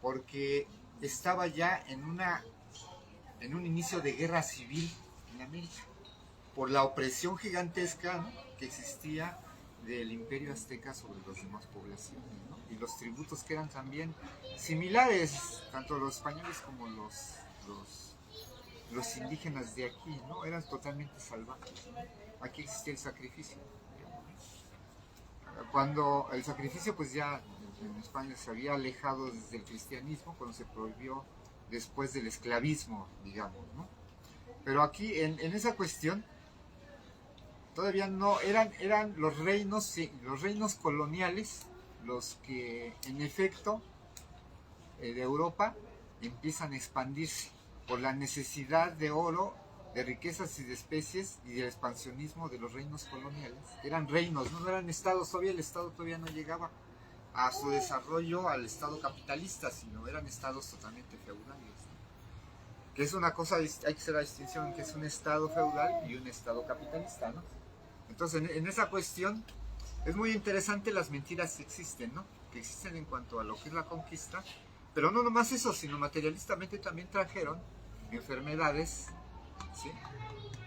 porque estaba ya en un inicio de guerra civil en América, por la opresión gigantesca, ¿no?, que existía del imperio azteca sobre las demás poblaciones, ¿no? Y los tributos que eran también similares, tanto los españoles como los indígenas de aquí, ¿no? Eran totalmente salvajes, ¿no? Aquí existía el sacrificio. Cuando el sacrificio, pues ya en España se había alejado desde el cristianismo, cuando se prohibió después del esclavismo, digamos, ¿no? Pero aquí, en esa cuestión, todavía no, eran los reinos coloniales los que, en efecto, de Europa, empiezan a expandirse por la necesidad de oro, de riquezas y de especies, y del expansionismo de los reinos coloniales. Eran reinos, no eran estados, todavía el estado todavía no llegaba a su desarrollo al estado capitalista, sino eran estados totalmente feudales, ¿no? Que es una cosa, hay que hacer la distinción, que es un estado feudal y un estado capitalista, ¿no? Entonces, en esa cuestión, es muy interesante las mentiras que existen, ¿no? Que existen en cuanto a lo que es la conquista, pero no nomás eso, sino materialistamente también trajeron enfermedades, ¿sí?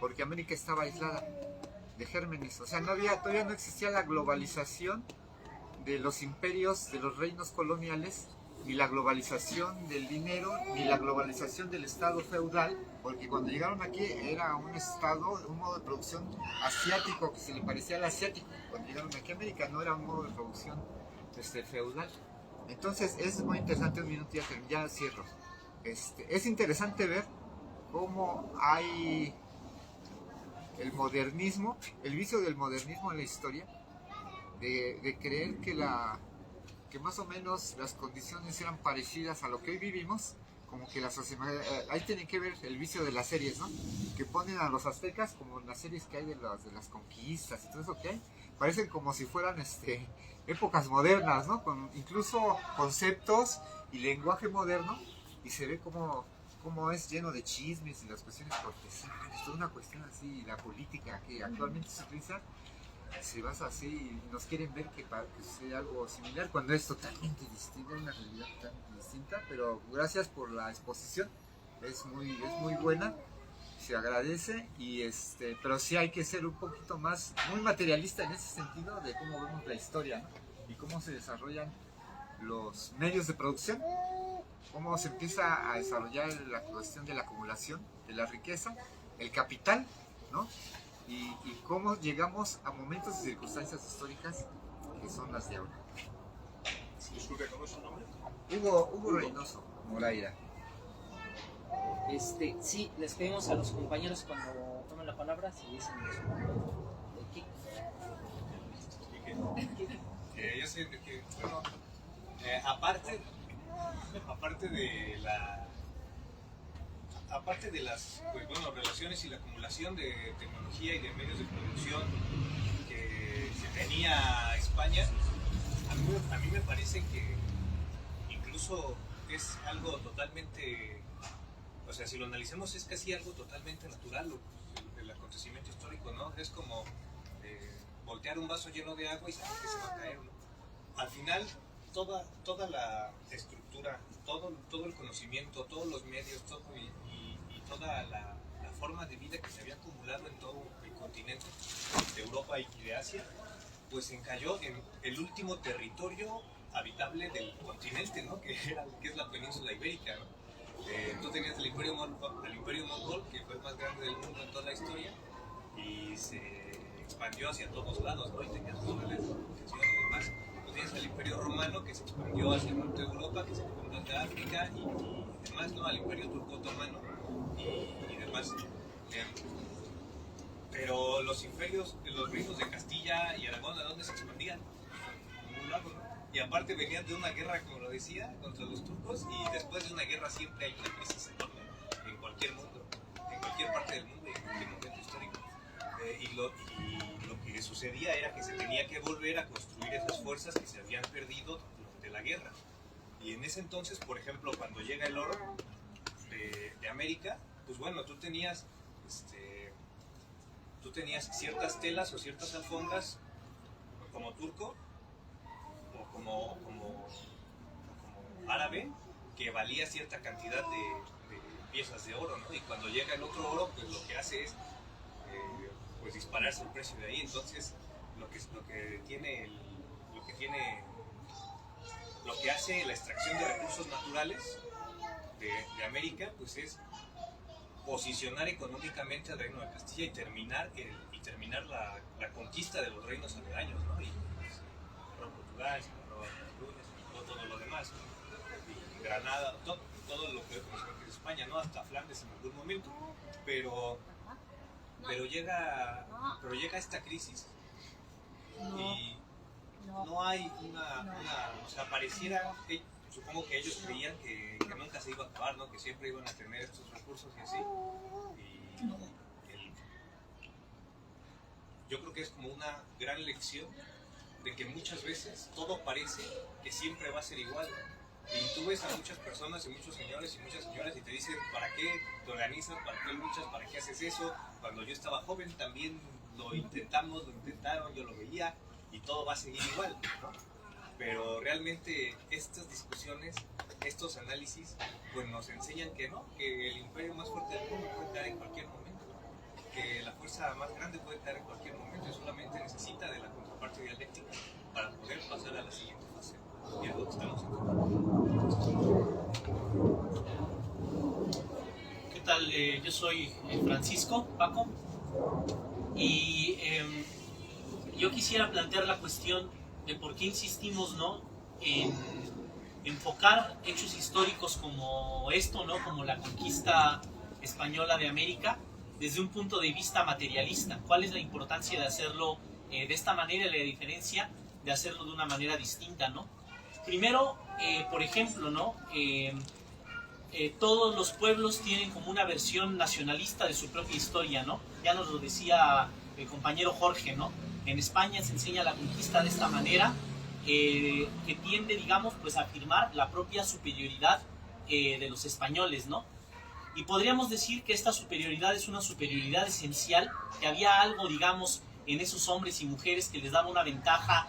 Porque América estaba aislada de gérmenes, o sea, todavía no existía la globalización de los imperios, de los reinos coloniales, ni la globalización del dinero, ni la globalización del estado feudal, porque cuando llegaron aquí era un estado, un modo de producción asiático que se le parecía al asiático. Cuando llegaron aquí a América no era un modo de producción feudal. Entonces es muy interesante, un minuto ya cierro. Es interesante ver cómo hay el modernismo, el vicio del modernismo en la historia, de creer que más o menos las condiciones eran parecidas a lo que hoy vivimos, como que la sociedad, ahí tiene que ver el vicio de las series, ¿no? Que ponen a los aztecas como en las series que hay de las conquistas y todo eso que hay, parecen como si fueran épocas modernas, ¿no? Con incluso conceptos y lenguaje moderno, y se ve como es lleno de chismes y las cuestiones cortesanas, toda una cuestión así, la política que actualmente se utiliza, se basa así, y nos quieren ver que sea algo similar cuando es totalmente distinta, una realidad tan distinta. Pero gracias por la exposición, es muy buena, se agradece, pero sí hay que ser un poquito más, muy materialista en ese sentido de cómo vemos la historia, ¿no? Y cómo se desarrollan los medios de producción, cómo se empieza a desarrollar la cuestión de la acumulación de la riqueza, el capital, ¿no? Y cómo llegamos a momentos y circunstancias históricas que son las de ahora. Disculpe, ¿cómo es su nombre? Hugo Reynoso Moraira. Sí, les pedimos a los compañeros cuando tomen la palabra si dicen su nombre. Yo sé que, bueno, aparte de las relaciones y la acumulación de tecnología y de medios de producción que tenía España, a mí me parece que incluso es algo totalmente, o sea, si lo analizamos es casi algo totalmente natural el acontecimiento histórico, ¿no? Es como voltear un vaso lleno de agua y saber que se va a caer, ¿no? Al final, toda la estructura, todo el conocimiento, todos los medios, y toda la forma de vida que se había acumulado en todo el continente de Europa y de Asia, pues encalló en el último territorio habitable del continente, ¿no? que es la península ibérica, ¿no? Tú tenías el imperio mongol, que fue el más grande del mundo en toda la historia, y se expandió hacia todos lados, ¿no? Y tenías toda la extensión y demás. Tú tienes el imperio romano, que se expandió hacia el norte de Europa, que se expandió hacia África y demás, ¿no? Al imperio turco otomano y demás. Pero los reinos de Castilla y Aragón, ¿a dónde se expandían? A ningún lado, ¿no? Y aparte venían de una guerra, como lo decía, contra los turcos, y después de una guerra siempre hay una crisis enorme en cualquier mundo, en cualquier parte del mundo, y en y lo que sucedía era que se tenía que volver a construir esas fuerzas que se habían perdido durante la guerra. Y en ese entonces, por ejemplo, cuando llega el oro de América, pues bueno, tú tenías ciertas telas o ciertas alfombras como turco o como árabe, que valía cierta cantidad de piezas de oro, ¿no? Y cuando llega el otro oro, pues lo que hace es pues dispararse el precio de ahí. Entonces lo que hace la extracción de recursos naturales de América, pues es posicionar económicamente al Reino de Castilla y terminar la conquista de los reinos aledaños, ¿no? Y pues, Portugal, Cataluña, todo lo demás, ¿no? Y Granada, todo lo que es España, ¿no? Hasta Flandes en algún momento, pero llega esta crisis y no hay o sea, pareciera que, supongo que ellos creían que nunca se iba a acabar, ¿no? Que siempre iban a tener estos recursos y así. Yo creo que es como una gran lección de que muchas veces todo parece que siempre va a ser igual. Y tú ves a muchas personas y muchos señores y muchas señoras y te dicen, ¿para qué te organizas? ¿Para qué luchas? ¿Para qué haces eso? Cuando yo estaba joven también lo intentaron, yo lo veía y todo va a seguir igual, ¿no? Pero realmente estas discusiones, estos análisis, pues nos enseñan que no, que el imperio más fuerte del mundo puede caer en cualquier momento, que la fuerza más grande puede caer en cualquier momento y solamente necesita de la contraparte dialéctica para poder pasar a la siguiente fase. Y es lo que estamos haciendo. ¿Qué tal? Yo soy Francisco Paco y yo quisiera plantear la cuestión de por qué insistimos, ¿no?, en enfocar hechos históricos como esto, ¿no?, como la conquista española de América, desde un punto de vista materialista. ¿Cuál es la importancia de hacerlo de esta manera y la diferencia de hacerlo de una manera distinta, ¿no? Primero, por ejemplo, ¿no?, todos los pueblos tienen como una versión nacionalista de su propia historia, ¿no? Ya nos lo decía el compañero Jorge, ¿no? En España se enseña la conquista de esta manera, que tiende, digamos, pues a afirmar la propia superioridad de los españoles, ¿no? Y podríamos decir que esta superioridad es una superioridad esencial, que había algo, digamos, en esos hombres y mujeres que les daba una ventaja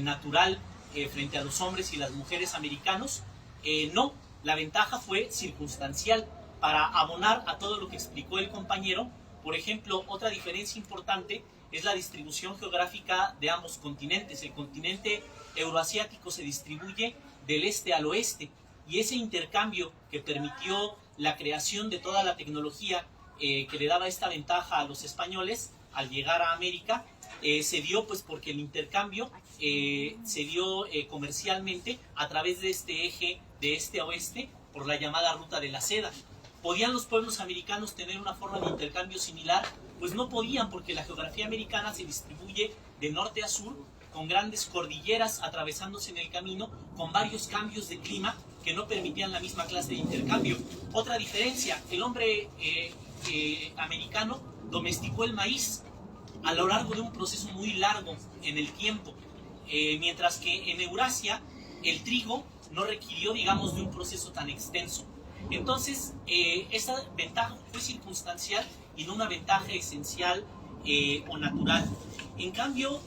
natural frente a los hombres y las mujeres americanos. No, la ventaja fue circunstancial para abonar a todo lo que explicó el compañero. Por ejemplo, otra diferencia importante es la distribución geográfica de ambos continentes. El continente euroasiático se distribuye del este al oeste, y ese intercambio que permitió la creación de toda la tecnología que le daba esta ventaja a los españoles al llegar a América, se dio pues porque el intercambio se dio comercialmente a través de este eje de este a oeste por la llamada Ruta de la Seda. ¿Podían los pueblos americanos tener una forma de intercambio similar? Pues no podían, porque la geografía americana se distribuye de norte a sur, con grandes cordilleras atravesándose en el camino, con varios cambios de clima que no permitían la misma clase de intercambio. Otra diferencia, el hombre americano domesticó el maíz a lo largo de un proceso muy largo en el tiempo, mientras que en Eurasia el trigo no requirió, digamos, de un proceso tan extenso. Entonces, esa ventaja fue circunstancial y no una ventaja esencial o natural. En cambio,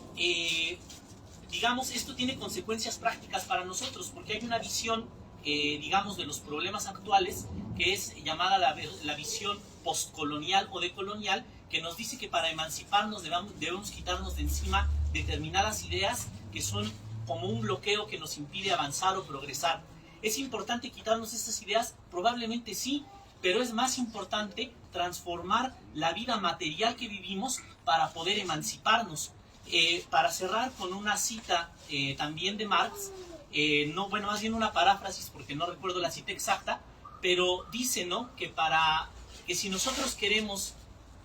digamos, esto tiene consecuencias prácticas para nosotros, porque hay una visión, digamos, de los problemas actuales, que es llamada la visión postcolonial o decolonial, que nos dice que para emanciparnos debemos quitarnos de encima determinadas ideas que son como un bloqueo que nos impide avanzar o progresar. ¿Es importante quitarnos estas ideas? Probablemente sí, pero es más importante transformar la vida material que vivimos para poder emanciparnos. Para cerrar con una cita también de Marx, más bien una paráfrasis porque no recuerdo la cita exacta, pero dice, ¿no?, que si nosotros queremos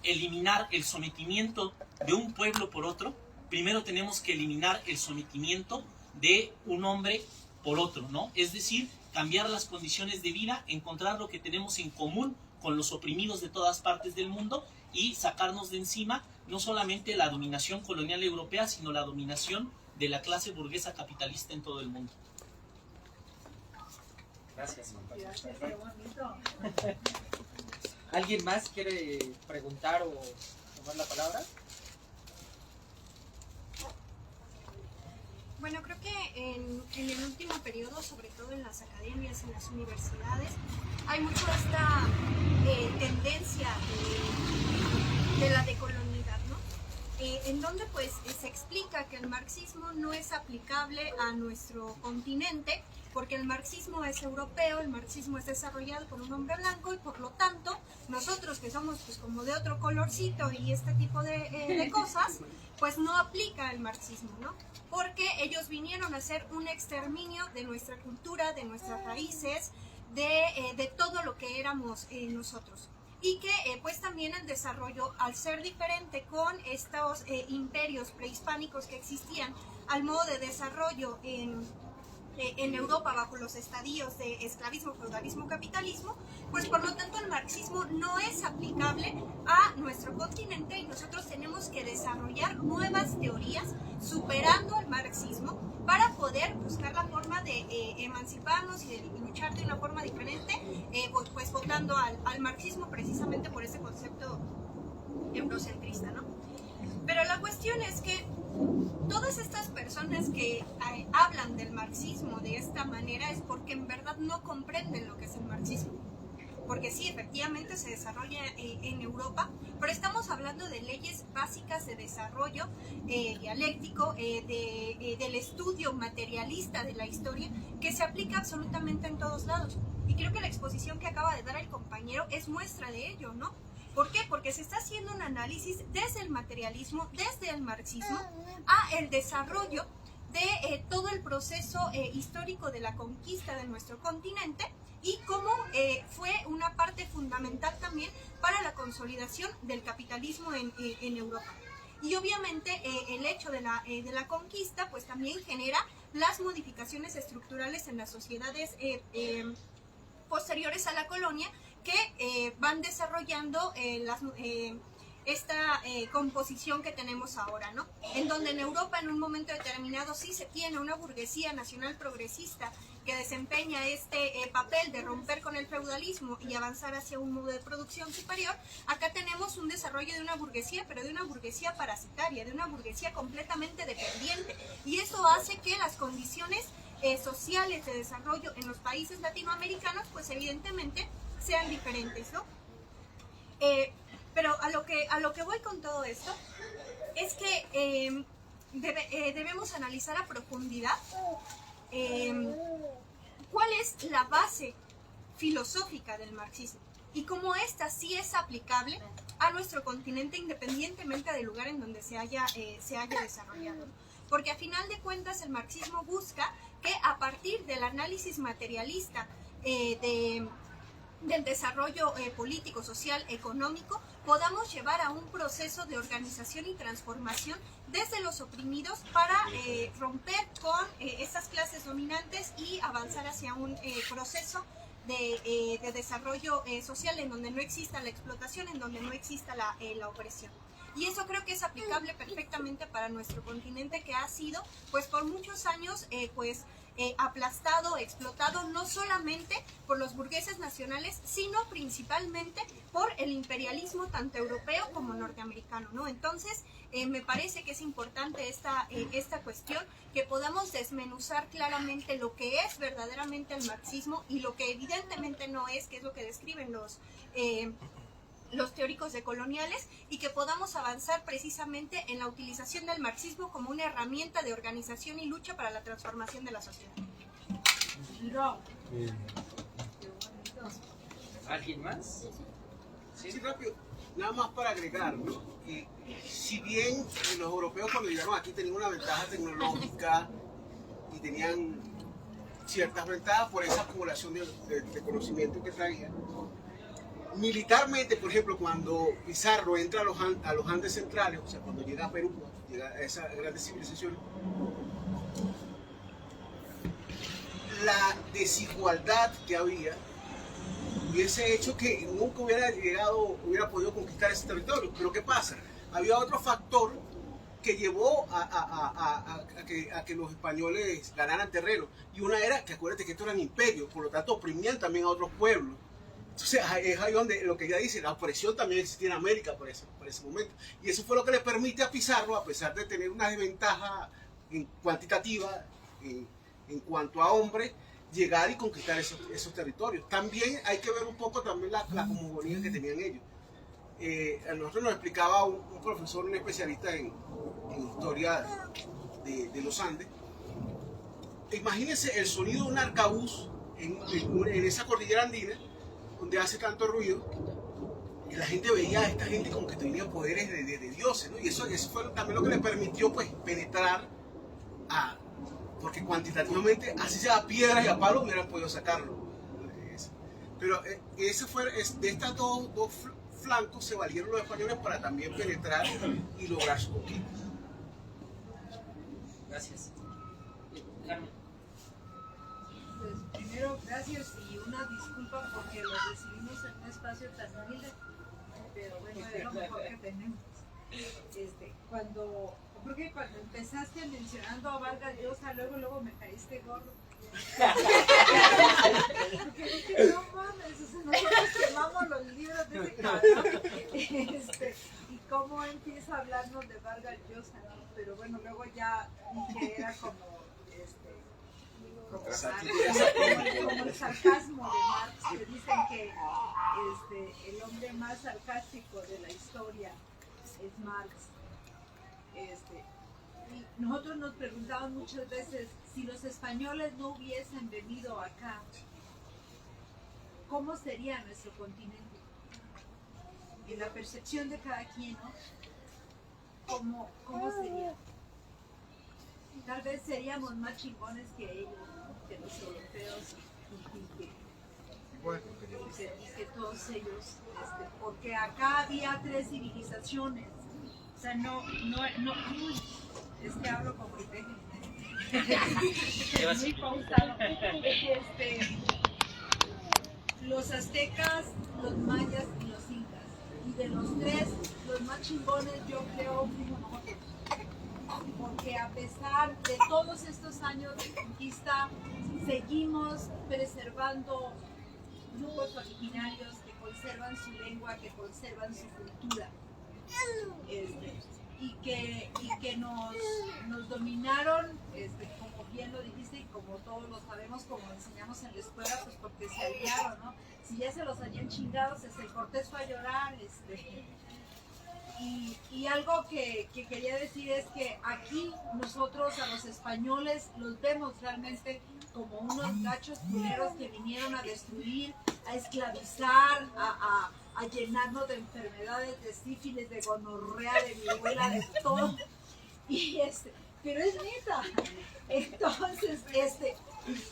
eliminar el sometimiento de un pueblo por otro, primero tenemos que eliminar el sometimiento de un hombre por otro, ¿no? Es decir, cambiar las condiciones de vida, encontrar lo que tenemos en común con los oprimidos de todas partes del mundo y sacarnos de encima no solamente la dominación colonial europea, sino la dominación de la clase burguesa capitalista en todo el mundo. Gracias. ¿Alguien más quiere preguntar o tomar la palabra? Bueno, creo que en el último periodo, sobre todo en las academias, en las universidades, hay mucho esta tendencia de la decolonialidad, ¿no? En donde pues se explica que el marxismo no es aplicable a nuestro continente, porque el marxismo es europeo, el marxismo es desarrollado por un hombre blanco y por lo tanto nosotros que somos pues como de otro colorcito y este tipo de cosas, pues no aplica el marxismo, ¿no? Porque ellos vinieron a hacer un exterminio de nuestra cultura, de nuestras raíces, de todo lo que éramos nosotros. Y que pues también el desarrollo, al ser diferente con estos imperios prehispánicos que existían, al modo de desarrollo en Europa bajo los estadios de esclavismo, feudalismo, capitalismo, pues por lo tanto el marxismo no es aplicable a nuestro continente y nosotros tenemos que desarrollar nuevas teorías superando el marxismo para poder buscar la forma de emanciparnos y de luchar de una forma diferente, pues votando al marxismo precisamente por ese concepto eurocentrista, ¿no? Pero la cuestión es que todas estas personas que hablan del marxismo de esta manera es porque en verdad no comprenden lo que es el marxismo. Porque sí, efectivamente se desarrolla en Europa, pero estamos hablando de leyes básicas de desarrollo dialéctico, del estudio materialista de la historia, que se aplica absolutamente en todos lados. Y creo que la exposición que acaba de dar el compañero es muestra de ello, ¿no? ¿Por qué? Porque se está haciendo un análisis desde el materialismo, desde el marxismo, a el desarrollo de todo el proceso histórico de la conquista de nuestro continente y cómo fue una parte fundamental también para la consolidación del capitalismo en Europa. Y obviamente el hecho de la conquista pues también genera las modificaciones estructurales en las sociedades posteriores a la colonia, que van desarrollando esta composición que tenemos ahora, ¿no? En donde en Europa en un momento determinado sí se tiene una burguesía nacional progresista que desempeña este papel de romper con el feudalismo y avanzar hacia un modo de producción superior. Acá tenemos un desarrollo de una burguesía, pero de una burguesía parasitaria, de una burguesía completamente dependiente, y eso hace que las condiciones sociales de desarrollo en los países latinoamericanos pues evidentemente sean diferentes, ¿no? Pero a lo que voy con todo esto es que debemos analizar a profundidad cuál es la base filosófica del marxismo y cómo esta sí es aplicable a nuestro continente independientemente del lugar en donde se haya desarrollado. Porque a final de cuentas el marxismo busca que a partir del análisis materialista del desarrollo político, social, económico, podamos llevar a un proceso de organización y transformación desde los oprimidos para romper con estas clases dominantes y avanzar hacia un proceso de desarrollo social en donde no exista la explotación, en donde no exista la opresión. Y eso creo que es aplicable perfectamente para nuestro continente, que ha sido pues por muchos años aplastado, explotado, no solamente por los burgueses nacionales, sino principalmente por el imperialismo tanto europeo como norteamericano, ¿no? Entonces, me parece que es importante esta cuestión, que podamos desmenuzar claramente lo que es verdaderamente el marxismo y lo que evidentemente no es, que es lo que describen los teóricos decoloniales, y que podamos avanzar precisamente en la utilización del marxismo como una herramienta de organización y lucha para la transformación de la sociedad. ¿Alguien más? Sí, rápido. Nada más para agregar, ¿no? Que si bien los europeos cuando llegaron aquí tenían una ventaja tecnológica y tenían ciertas ventajas por esa acumulación de conocimiento que traían, militarmente, por ejemplo, cuando Pizarro entra a los Andes centrales, o sea, cuando llega a Perú, llega a esa gran civilización, la desigualdad que había hubiese hecho que nunca hubiera podido conquistar ese territorio. Pero ¿qué pasa? había otro factor que llevó a que los españoles ganaran terreno. Y una era que acuérdate que estos eran imperios, por lo tanto oprimían también a otros pueblos. Entonces es ahí donde lo que ella dice, la opresión también existía en América por ese momento. Y eso fue lo que le permite a Pizarro, a pesar de tener una desventaja cuantitativa en cuanto a hombres, llegar y conquistar esos territorios. También hay que ver un poco también la cosmogonía que tenían ellos. A nosotros nos explicaba un profesor, un especialista en historia de los Andes. Imagínense el sonido de un arcabuz en esa cordillera andina, donde hace tanto ruido, y la gente veía a esta gente como que tenía poderes de dioses, ¿no? Y eso fue también lo que le permitió pues penetrar porque cuantitativamente, así sea a piedras y a palos, hubieran podido sacarlo. Pero de estas dos flancos se valieron los españoles para también penetrar y lograr su conquista. Gracias. Carmen. Pues primero, gracias y una disculpa porque lo recibimos en un espacio tan humilde, pero bueno, es lo mejor que tenemos. Porque cuando empezaste mencionando a Vargas Llosa, luego me caíste gordo. Porque dije, no mames, nosotros quemamos los libros de ese cabrón. Y cómo empieza a hablarnos de Vargas Llosa, ¿no? Pero bueno, luego ya dije, era como el sarcasmo de Marx, que dicen que el hombre más sarcástico de la historia es Marx. Y nosotros nos preguntamos muchas veces, si los españoles no hubiesen venido acá, ¿cómo sería nuestro continente? En la percepción de cada quien, ¿no? ¿Cómo sería? Tal vez seríamos más chingones que ellos, ¿no? Que los europeos y que todos ellos, porque acá había 3 civilizaciones. O sea, no, hablo con mi muy pausado. Los aztecas, los mayas y los incas. Y de los 3, los más chingones yo creo fuimos nosotros. Porque a pesar de todos estos años de conquista, seguimos preservando grupos originarios que conservan su lengua, que conservan su cultura. Y que nos dominaron, como bien lo dijiste y como todos lo sabemos, como enseñamos en la escuela, pues porque se aliaron, ¿no? Si ya se los habían chingado, Cortés fue a llorar, y algo que quería decir es que aquí nosotros a los españoles los vemos realmente como unos gachos culeros que vinieron a destruir, a esclavizar, a llenarnos de enfermedades, de sífilis, de gonorrea, de viruela, de todo. Pero es neta. Entonces,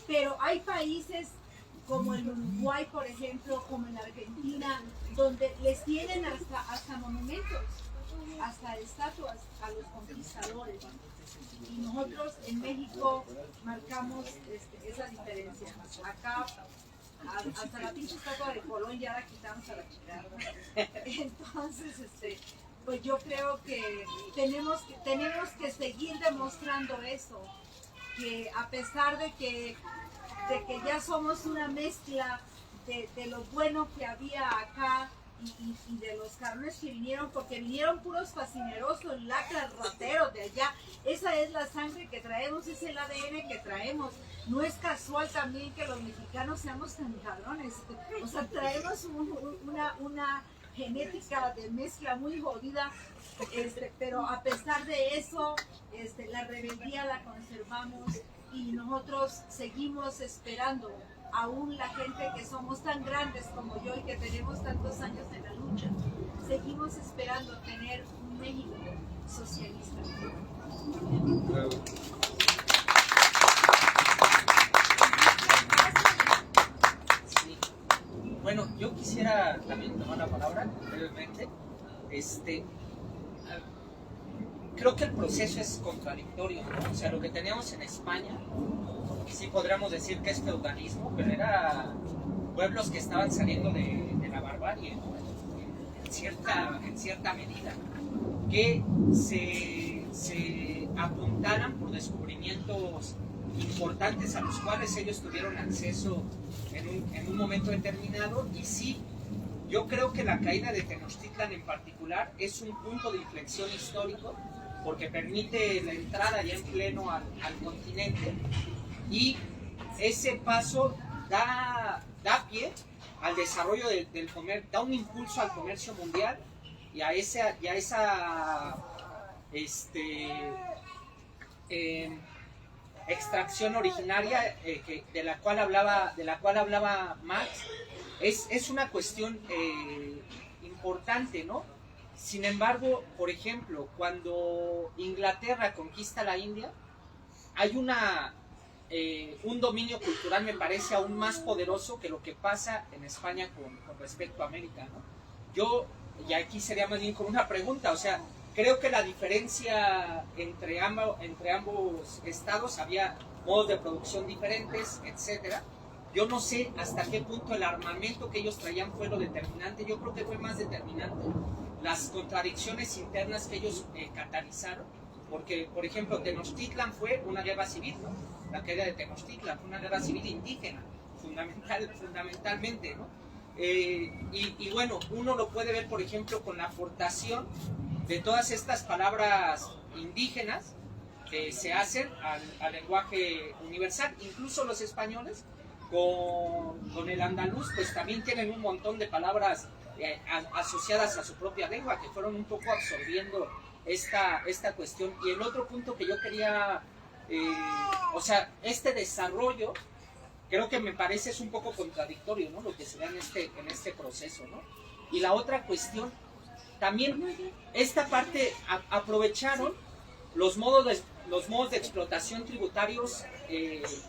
pero hay países como el Uruguay, por ejemplo, como en Argentina, donde les tienen hasta monumentos, hasta estatuas a los conquistadores. Y nosotros en México marcamos esa diferencia. Acá hasta la pinche estatua de Colón ya la quitamos a la chingada. Entonces, pues yo creo que tenemos que seguir demostrando eso, que a pesar de que ya somos una mezcla de lo bueno que había acá y de los cabrones que vinieron, porque vinieron puros fascinerosos, lacras, rateros de allá. Esa es la sangre que traemos, es el ADN que traemos. No es casual también que los mexicanos seamos tan cabrones. O sea, traemos una genética de mezcla muy jodida, pero a pesar de eso, la rebeldía la conservamos y nosotros seguimos esperando. Aún la gente que somos tan grandes como yo y que tenemos tantos años en la lucha, seguimos esperando tener un México socialista. Sí. Bueno, yo quisiera también tomar la palabra brevemente. Creo que el proceso es contradictorio, ¿no? O sea, lo que teníamos en España, sí podríamos decir que es feudalismo, pero era pueblos que estaban saliendo de la barbarie, ¿no? en cierta medida. que se apuntaran por descubrimientos importantes a los cuales ellos tuvieron acceso en un momento determinado. Y sí, yo creo que la caída de Tenochtitlan en particular es un punto de inflexión histórico, porque permite la entrada ya en pleno al continente, y ese paso da pie al desarrollo del comercio, da un impulso al comercio mundial y a esa extracción originaria de la cual hablaba Marx. Es una cuestión importante, ¿no? Sin embargo, por ejemplo, cuando Inglaterra conquista la India, hay un dominio cultural, me parece, aún más poderoso que lo que pasa en España con respecto a América, ¿no? Y aquí sería más bien con una pregunta, o sea, creo que la diferencia entre ambos estados, había modos de producción diferentes, etcétera. Yo no sé hasta qué punto el armamento que ellos traían fue lo determinante. Yo creo que fue más determinante las contradicciones internas que ellos catalizaron, porque, por ejemplo, Tenochtitlan fue una guerra civil, ¿no? La caída de Tenochtitlan fue una guerra civil indígena, fundamentalmente, ¿no? Y bueno, uno lo puede ver, por ejemplo, con la aportación de todas estas palabras indígenas que se hacen al lenguaje universal. Incluso los españoles, con el andaluz, pues también tienen un montón de palabras asociadas a su propia lengua, que fueron un poco absorbiendo esta cuestión. Y el otro punto que yo quería, o sea, este desarrollo, creo que me parece es un poco contradictorio, ¿no? Lo que se da en este proceso, ¿no? Y la otra cuestión, también esta parte aprovecharon los modos de explotación tributarios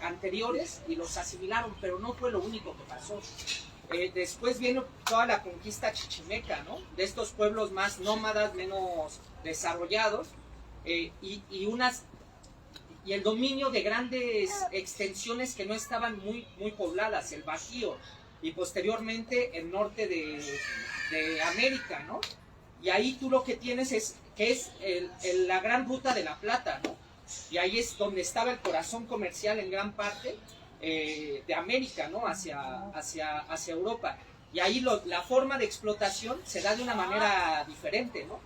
anteriores y los asimilaron, pero no fue lo único que pasó. Después viene toda la conquista chichimeca, ¿no? De estos pueblos más nómadas, menos desarrollados, y el dominio de grandes extensiones que no estaban muy pobladas, el Bajío, y posteriormente el norte de América, ¿no? Y ahí tú lo que tienes es la gran ruta de la Plata, ¿no? Y ahí es donde estaba el corazón comercial en gran parte de América, ¿no? Hacia Europa. Y ahí la forma de explotación se da de una manera diferente, ¿no?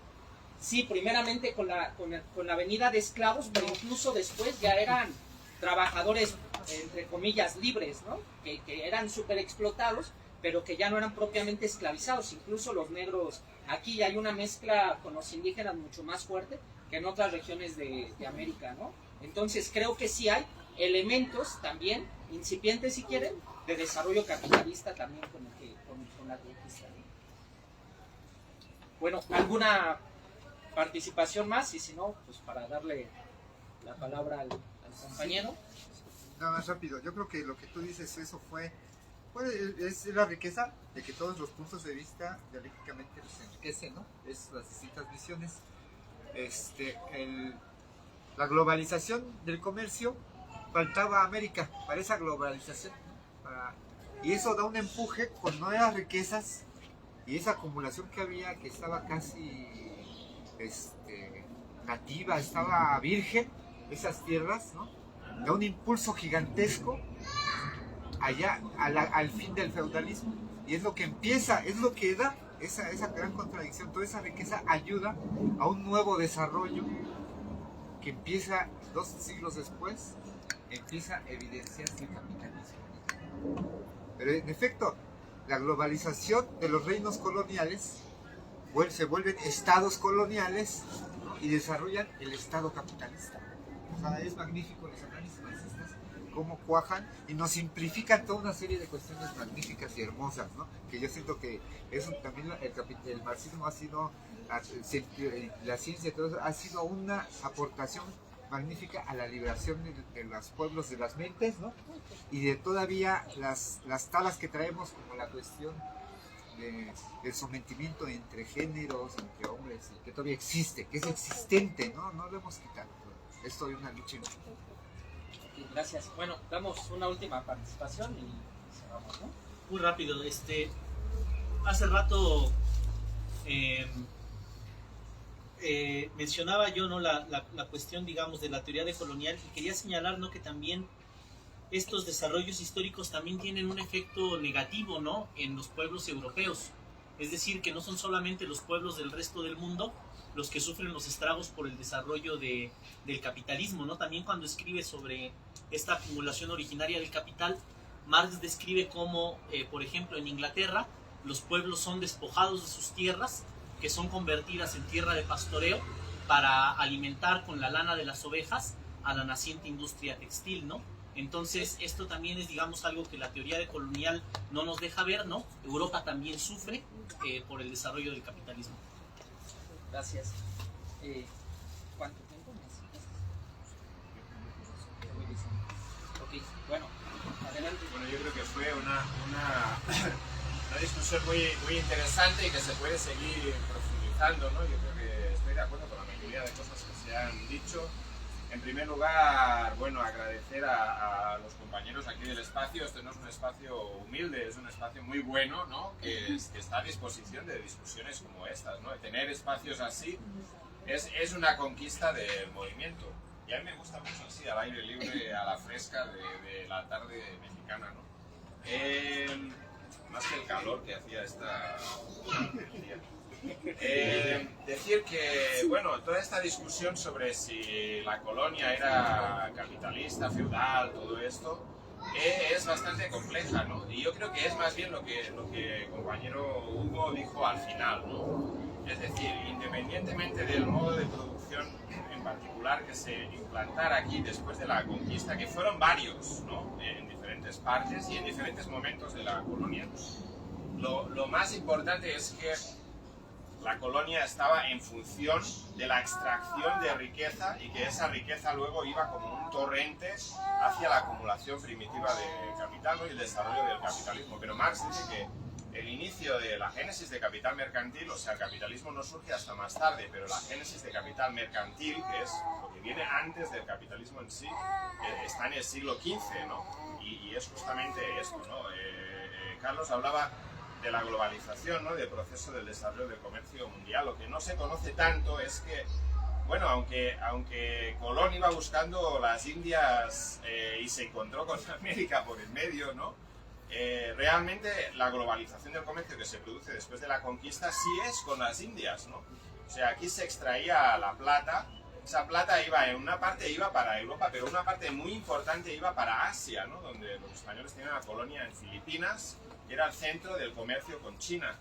Sí, primeramente con la venida de esclavos, pero incluso después ya eran trabajadores, entre comillas, libres, ¿no? Que eran súper explotados, pero que ya no eran propiamente esclavizados. Incluso los negros, aquí hay una mezcla con los indígenas mucho más fuerte que en otras regiones de América, ¿no? Entonces creo que sí hay elementos también, incipientes si quieren, de desarrollo capitalista también con la conquista, ¿no? Bueno, ¿alguna participación más? Y si no, pues para darle la palabra al compañero. Nada más rápido, yo creo que lo que tú dices, eso es la riqueza de que todos los puntos de vista dialécticamente los enriquecen, ¿no? Es las distintas visiones. La globalización del comercio, faltaba América para esa globalización, ¿no? Y eso da un empuje con nuevas riquezas, y esa acumulación que había, que estaba casi nativa, estaba virgen, esas tierras, ¿no? Da un impulso gigantesco allá al fin del feudalismo, y es lo que empieza, es lo que da esa gran contradicción. Toda esa riqueza ayuda a un nuevo desarrollo que empieza 2 siglos después, empieza a evidenciarse el capitalismo. Pero en efecto, la globalización de los reinos coloniales se vuelven estados coloniales, ¿no? Y desarrollan el estado capitalista. O sea, es magnífico los análisis marxistas, cómo cuajan y nos simplifican toda una serie de cuestiones magníficas y hermosas, ¿no? Que yo siento que eso también, el marxismo ha sido, la ciencia, todo eso, ha sido una aportación magnífica a la liberación de los pueblos, de las mentes, ¿no? Y de todavía las talas que traemos, como la cuestión del sometimiento entre géneros, entre hombres, que todavía existe, que es existente, ¿no? No lo hemos quitado. Es todavía una lucha. Gracias. Bueno, damos una última participación y cerramos, ¿no? Muy rápido, hace rato mencionaba yo, ¿no? la cuestión, digamos, de la teoría decolonial, y quería señalar, ¿no? Que también estos desarrollos históricos también tienen un efecto negativo, ¿no? En los pueblos europeos. Es decir, que no son solamente los pueblos del resto del mundo los que sufren los estragos por el desarrollo del capitalismo, ¿no? También cuando escribe sobre esta acumulación originaria del capital, Marx describe cómo, por ejemplo, en Inglaterra, los pueblos son despojados de sus tierras, que son convertidas en tierra de pastoreo para alimentar con la lana de las ovejas a la naciente industria textil, ¿no? Entonces, esto también es, digamos, algo que la teoría decolonial no nos deja ver, ¿no? Europa también sufre por el desarrollo del capitalismo. Gracias. ¿Cuánto tiempo necesitas? Ok, bueno, adelante. Bueno, yo creo que fue una discusión muy interesante y que se puede seguir profundizando, ¿no? Yo creo que estoy de acuerdo con la mayoría de cosas que se han dicho. En primer lugar, bueno, agradecer a los compañeros aquí del espacio. Este no es un espacio humilde, es un espacio muy bueno, ¿no? Que está a disposición de discusiones como estas, ¿no? Tener espacios así es una conquista del movimiento. Y a mí me gusta mucho así, al aire libre, a la fresca de la tarde mexicana, ¿no? Más que el calor que hacía esta día. Decir que, bueno, toda esta discusión sobre si la colonia era capitalista, feudal, todo esto, es bastante compleja, ¿no? Y yo creo que es más bien lo que el compañero Hugo dijo al final, ¿no? Es decir, independientemente del modo de producción en particular que se implantara aquí después de la conquista, que fueron varios, ¿no? En diferentes partes y en diferentes momentos de la colonia, lo más importante es que la colonia estaba en función de la extracción de riqueza y que esa riqueza luego iba como un torrente hacia la acumulación primitiva de capital, ¿no? Y el desarrollo del capitalismo. Pero Marx dice que el inicio de la génesis de capital mercantil, o sea, el capitalismo no surge hasta más tarde, pero la génesis de capital mercantil, que es lo que viene antes del capitalismo en sí, está en el siglo XV, ¿no? Y es justamente esto, ¿no? Carlos hablaba de la globalización, ¿no? Del proceso del desarrollo del comercio mundial. Lo que no se conoce tanto es que, bueno, aunque Colón iba buscando las Indias y se encontró con América por el medio, ¿no? Realmente la globalización del comercio que se produce después de la conquista sí es con las Indias, ¿no? O sea, aquí se extraía la plata, esa plata iba en una parte iba para Europa, pero una parte muy importante iba para Asia, ¿no? Donde los españoles tenían una colonia en Filipinas, que era el centro del comercio con China.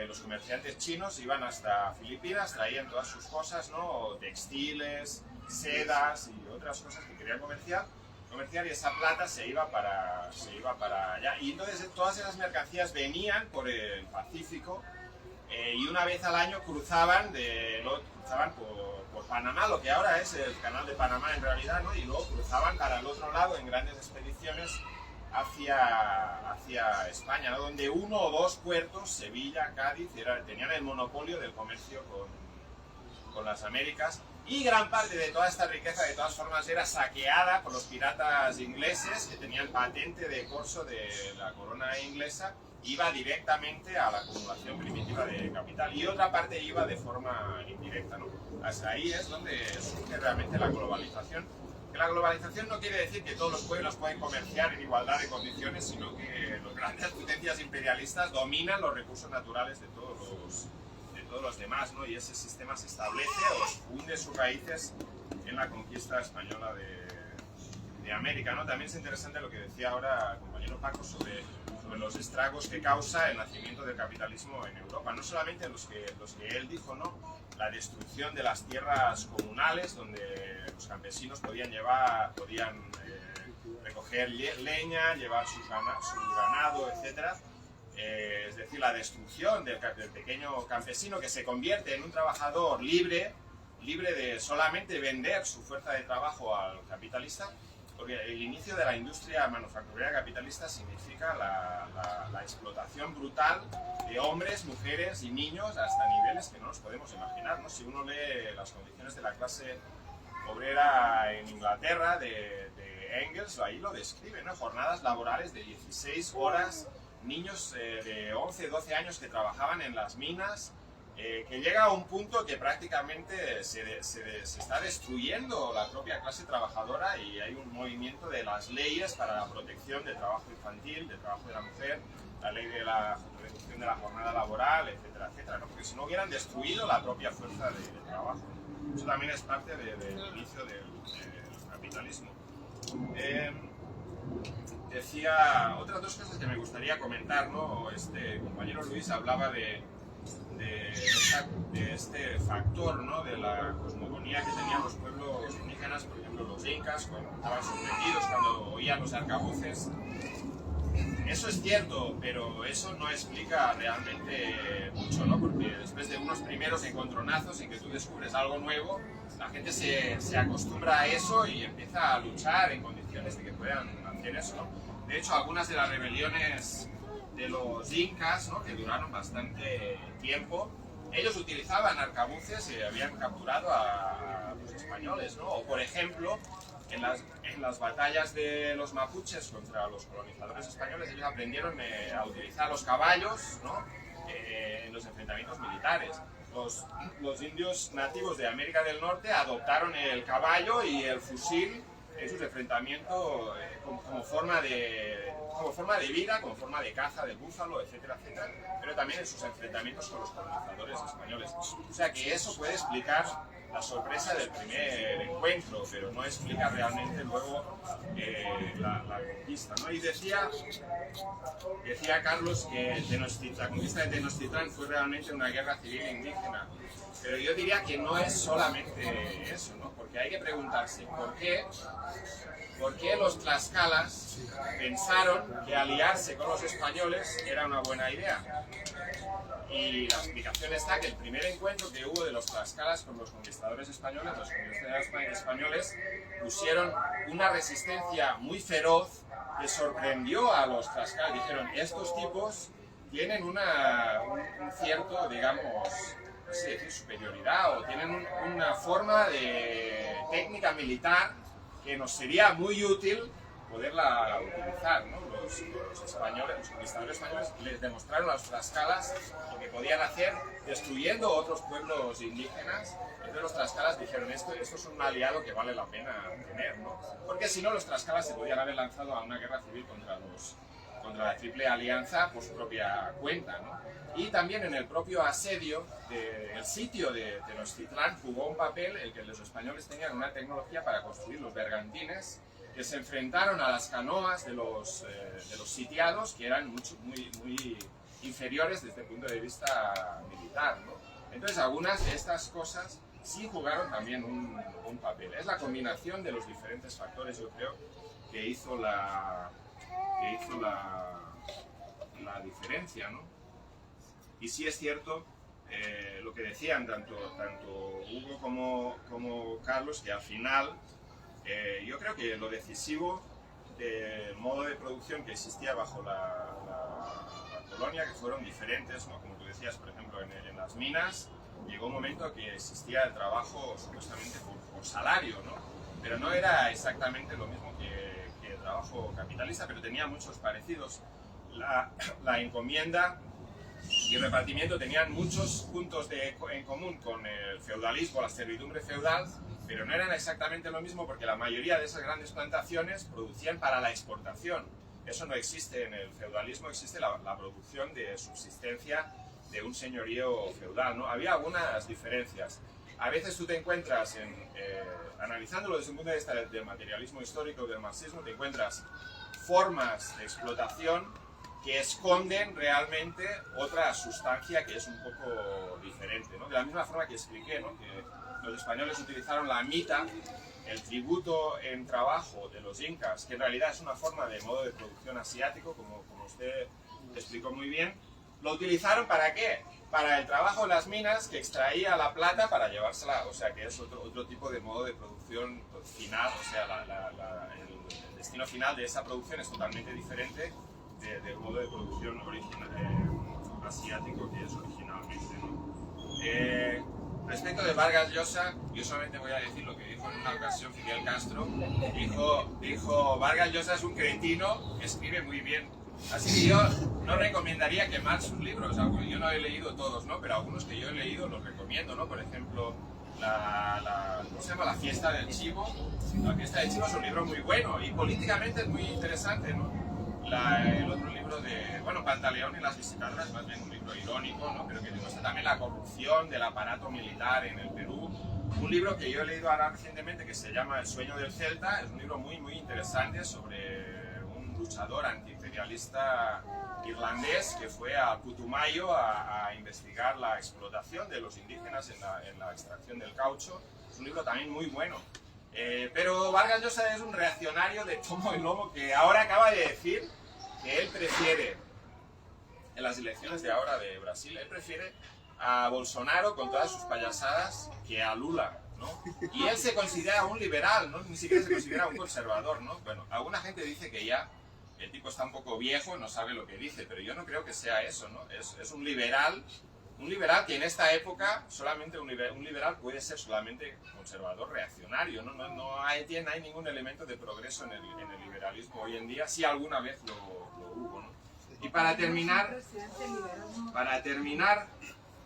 Los comerciantes chinos iban hasta Filipinas, traían todas sus cosas, ¿no? Textiles, sedas y otras cosas que querían comerciar, y esa plata se iba para allá. Y entonces todas esas mercancías venían por el Pacífico y una vez al año cruzaban por Panamá, lo que ahora es el canal de Panamá en realidad, ¿no? Y luego cruzaban para el otro lado en grandes expediciones hacia España, ¿no? Donde uno o dos puertos, Sevilla, Cádiz, tenían el monopolio del comercio con las Américas, y gran parte de toda esta riqueza de todas formas era saqueada por los piratas ingleses que tenían patente de corso de la corona inglesa, iba directamente a la acumulación primitiva de capital, y otra parte iba de forma indirecta, ¿no? Hasta ahí es donde surge realmente la globalización. Que la globalización no quiere decir que todos los pueblos pueden comerciar en igualdad de condiciones, sino que las grandes potencias imperialistas dominan los recursos naturales de todos los demás, ¿no? Y ese sistema se establece o hunde sus raíces en la conquista española de América, ¿no? También es interesante lo que decía ahora el compañero Paco sobre los estragos que causa el nacimiento del capitalismo en Europa. No solamente los que él dijo, ¿no? La destrucción de las tierras comunales, donde los campesinos podían recoger leña, llevar su ganado, etc. Es decir, la destrucción del pequeño campesino, que se convierte en un trabajador libre de solamente vender su fuerza de trabajo al capitalista, porque el inicio de la industria manufacturera capitalista significa la explotación brutal de hombres, mujeres y niños hasta niveles que no nos podemos imaginar, ¿no? Si uno lee las condiciones de la clase obrera en Inglaterra, de Engels, ahí lo describe, ¿no? Jornadas laborales de 16 horas, niños de 11, 12 años que trabajaban en las minas, que llega a un punto que prácticamente se está destruyendo la propia clase trabajadora y hay un movimiento de las leyes para la protección del trabajo infantil, del trabajo de la mujer, la ley de la reducción de la jornada laboral, etcétera, etcétera, ¿no? Porque si no hubieran destruido la propia fuerza de trabajo. Eso también es parte del inicio del capitalismo. Decía otras dos cosas que me gustaría comentar, ¿no? Este compañero Luis hablaba de este factor, ¿no? De la cosmogonía que tenían los pueblos indígenas, por ejemplo los incas, cuando estaban sorprendidos cuando oían los arcabuces. Eso es cierto, pero eso no explica realmente mucho, ¿no? Porque después de unos primeros encontronazos en que tú descubres algo nuevo, la gente se acostumbra a eso y empieza a luchar en condiciones de que puedan hacer eso, ¿no? De hecho, algunas de las rebeliones de los incas, ¿no? Que duraron bastante tiempo, ellos utilizaban arcabuces y habían capturado a los españoles, ¿no? O por ejemplo, en las batallas de los mapuches contra los colonizadores españoles, ellos aprendieron a utilizar los caballos, ¿no? En los enfrentamientos militares. Los indios nativos de América del Norte adoptaron el caballo y el fusil en sus enfrentamientos como forma de vida, como forma de caza del búfalo, etcétera, etcétera, pero también en sus enfrentamientos con los colonizadores españoles. O sea que eso puede explicar la sorpresa del primer encuentro, pero no explica realmente luego la conquista, ¿no? Y decía Carlos que la conquista de Tenochtitlán fue realmente una guerra civil indígena, pero yo diría que no es solamente eso, ¿no? Porque hay que preguntarse ¿por qué los tlaxcalas pensaron que aliarse con los españoles era una buena idea? Y la explicación está que el primer encuentro que hubo de los tlaxcalas con los conquistadores españoles, pusieron una resistencia muy feroz que sorprendió a los tlaxcalas. Dijeron, estos tipos tienen un cierto, digamos, no sé decir superioridad, o tienen una forma de técnica militar que nos sería muy útil poderla utilizar, ¿no? Los españoles, los conquistadores españoles les demostraron a los tlaxcalas lo que podían hacer destruyendo otros pueblos indígenas. Entonces los tlaxcalas dijeron, esto es un aliado que vale la pena tener, ¿no? Porque si no, los tlaxcalas se podían haber lanzado a una guerra civil contra la Triple Alianza por su propia cuenta, ¿no? Y también en el propio asedio del sitio de Tenochtitlán jugó un papel el que los españoles tenían una tecnología para construir los bergantines que se enfrentaron a las canoas de los sitiados, que eran muy inferiores desde el punto de vista militar, ¿no? Entonces algunas de estas cosas sí jugaron también un papel. Es la combinación de los diferentes factores, yo creo, que hizo la diferencia, ¿no? Y sí es cierto lo que decían tanto Hugo como Carlos, que al final yo creo que lo decisivo del modo de producción que existía bajo la colonia, que fueron diferentes, ¿no? Como tú decías, por ejemplo, en las minas llegó un momento que existía el trabajo supuestamente por salario, ¿no? Pero no era exactamente lo mismo que el trabajo capitalista, pero tenía muchos parecidos. La encomienda y el repartimiento tenían muchos puntos en común con el feudalismo, la servidumbre feudal, pero no eran exactamente lo mismo porque la mayoría de esas grandes plantaciones producían para la exportación. Eso no existe en el feudalismo, existe la producción de subsistencia de un señorío feudal, ¿no? Había algunas diferencias. A veces tú te encuentras, analizándolo desde un punto de vista del materialismo histórico, del marxismo, te encuentras formas de explotación que esconden realmente otra sustancia que es un poco diferente, ¿no? De la misma forma que expliqué, ¿no? Que los españoles utilizaron la mita, el tributo en trabajo de los incas, que en realidad es una forma de modo de producción asiático, como usted explicó muy bien. ¿Lo utilizaron para qué? Para el trabajo en las minas, que extraía la plata para llevársela, o sea que es otro tipo de modo de producción final, o sea, el destino final de esa producción es totalmente diferente del modo de producción asiático que es originalmente, ¿no? Respecto de Vargas Llosa, yo solamente voy a decir lo que dijo en una ocasión Fidel Castro. Dijo Vargas Llosa es un cretino que escribe muy bien Así que yo no recomendaría quemar sus libros, aunque yo no he leído todos, ¿no? Pero algunos que yo he leído los recomiendo, ¿no? Por ejemplo, ¿cómo se llama? La fiesta del chivo. La fiesta del chivo es un libro muy bueno y políticamente es muy interesante, ¿no? El otro libro de, bueno, Pantaleón y las visitadoras, más bien un libro irónico, ¿no? Pero que demuestra también la corrupción del aparato militar en el Perú. Un libro que yo he leído ahora recientemente que se llama El sueño del Celta, es un libro muy, muy interesante sobre un luchador antiimperialista irlandés que fue a Putumayo a investigar la explotación de los indígenas en la extracción del caucho. Es un libro también muy bueno. Pero Vargas Llosa es un reaccionario de tomo y lomo que ahora acaba de decir que él prefiere, en las elecciones de ahora de Brasil, él prefiere a Bolsonaro con todas sus payasadas que a Lula, ¿no? Y él se considera un liberal, ¿no? Ni siquiera se considera un conservador, ¿no? Bueno, alguna gente dice que ya el tipo está un poco viejo, no sabe lo que dice, pero yo no creo que sea eso, ¿no? Es un liberal que en esta época solamente un liberal puede ser solamente conservador reaccionario, ¿no? No hay ningún elemento de progreso en el liberalismo hoy en día, si alguna vez lo hubo, ¿no? Y para terminar,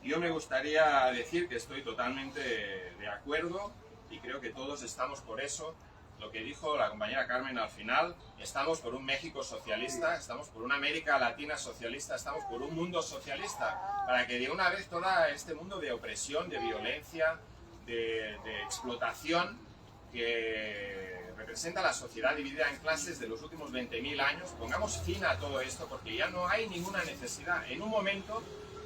yo me gustaría decir que estoy totalmente de acuerdo y creo que todos estamos por eso. Lo que dijo la compañera Carmen al final, estamos por un México socialista, estamos por una América Latina socialista, estamos por un mundo socialista, para que de una vez todo este mundo de opresión, de violencia, de explotación que representa la sociedad dividida en clases de los últimos 20.000 años, pongamos fin a todo esto porque ya no hay ninguna necesidad. En un momento,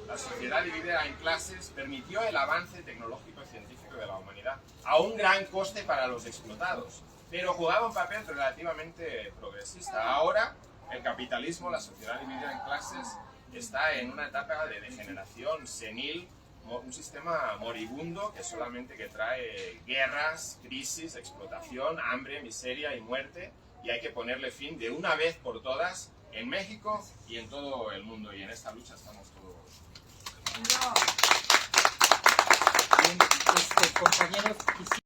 la sociedad dividida en clases permitió el avance tecnológico y científico de la humanidad, a un gran coste para los explotados, pero jugaba un papel relativamente progresista. Ahora, el capitalismo, la sociedad dividida en clases, está en una etapa de degeneración senil, un sistema moribundo que solamente trae guerras, crisis, explotación, hambre, miseria y muerte, y hay que ponerle fin de una vez por todas en México y en todo el mundo, y en esta lucha estamos todos. Bien, compañeros,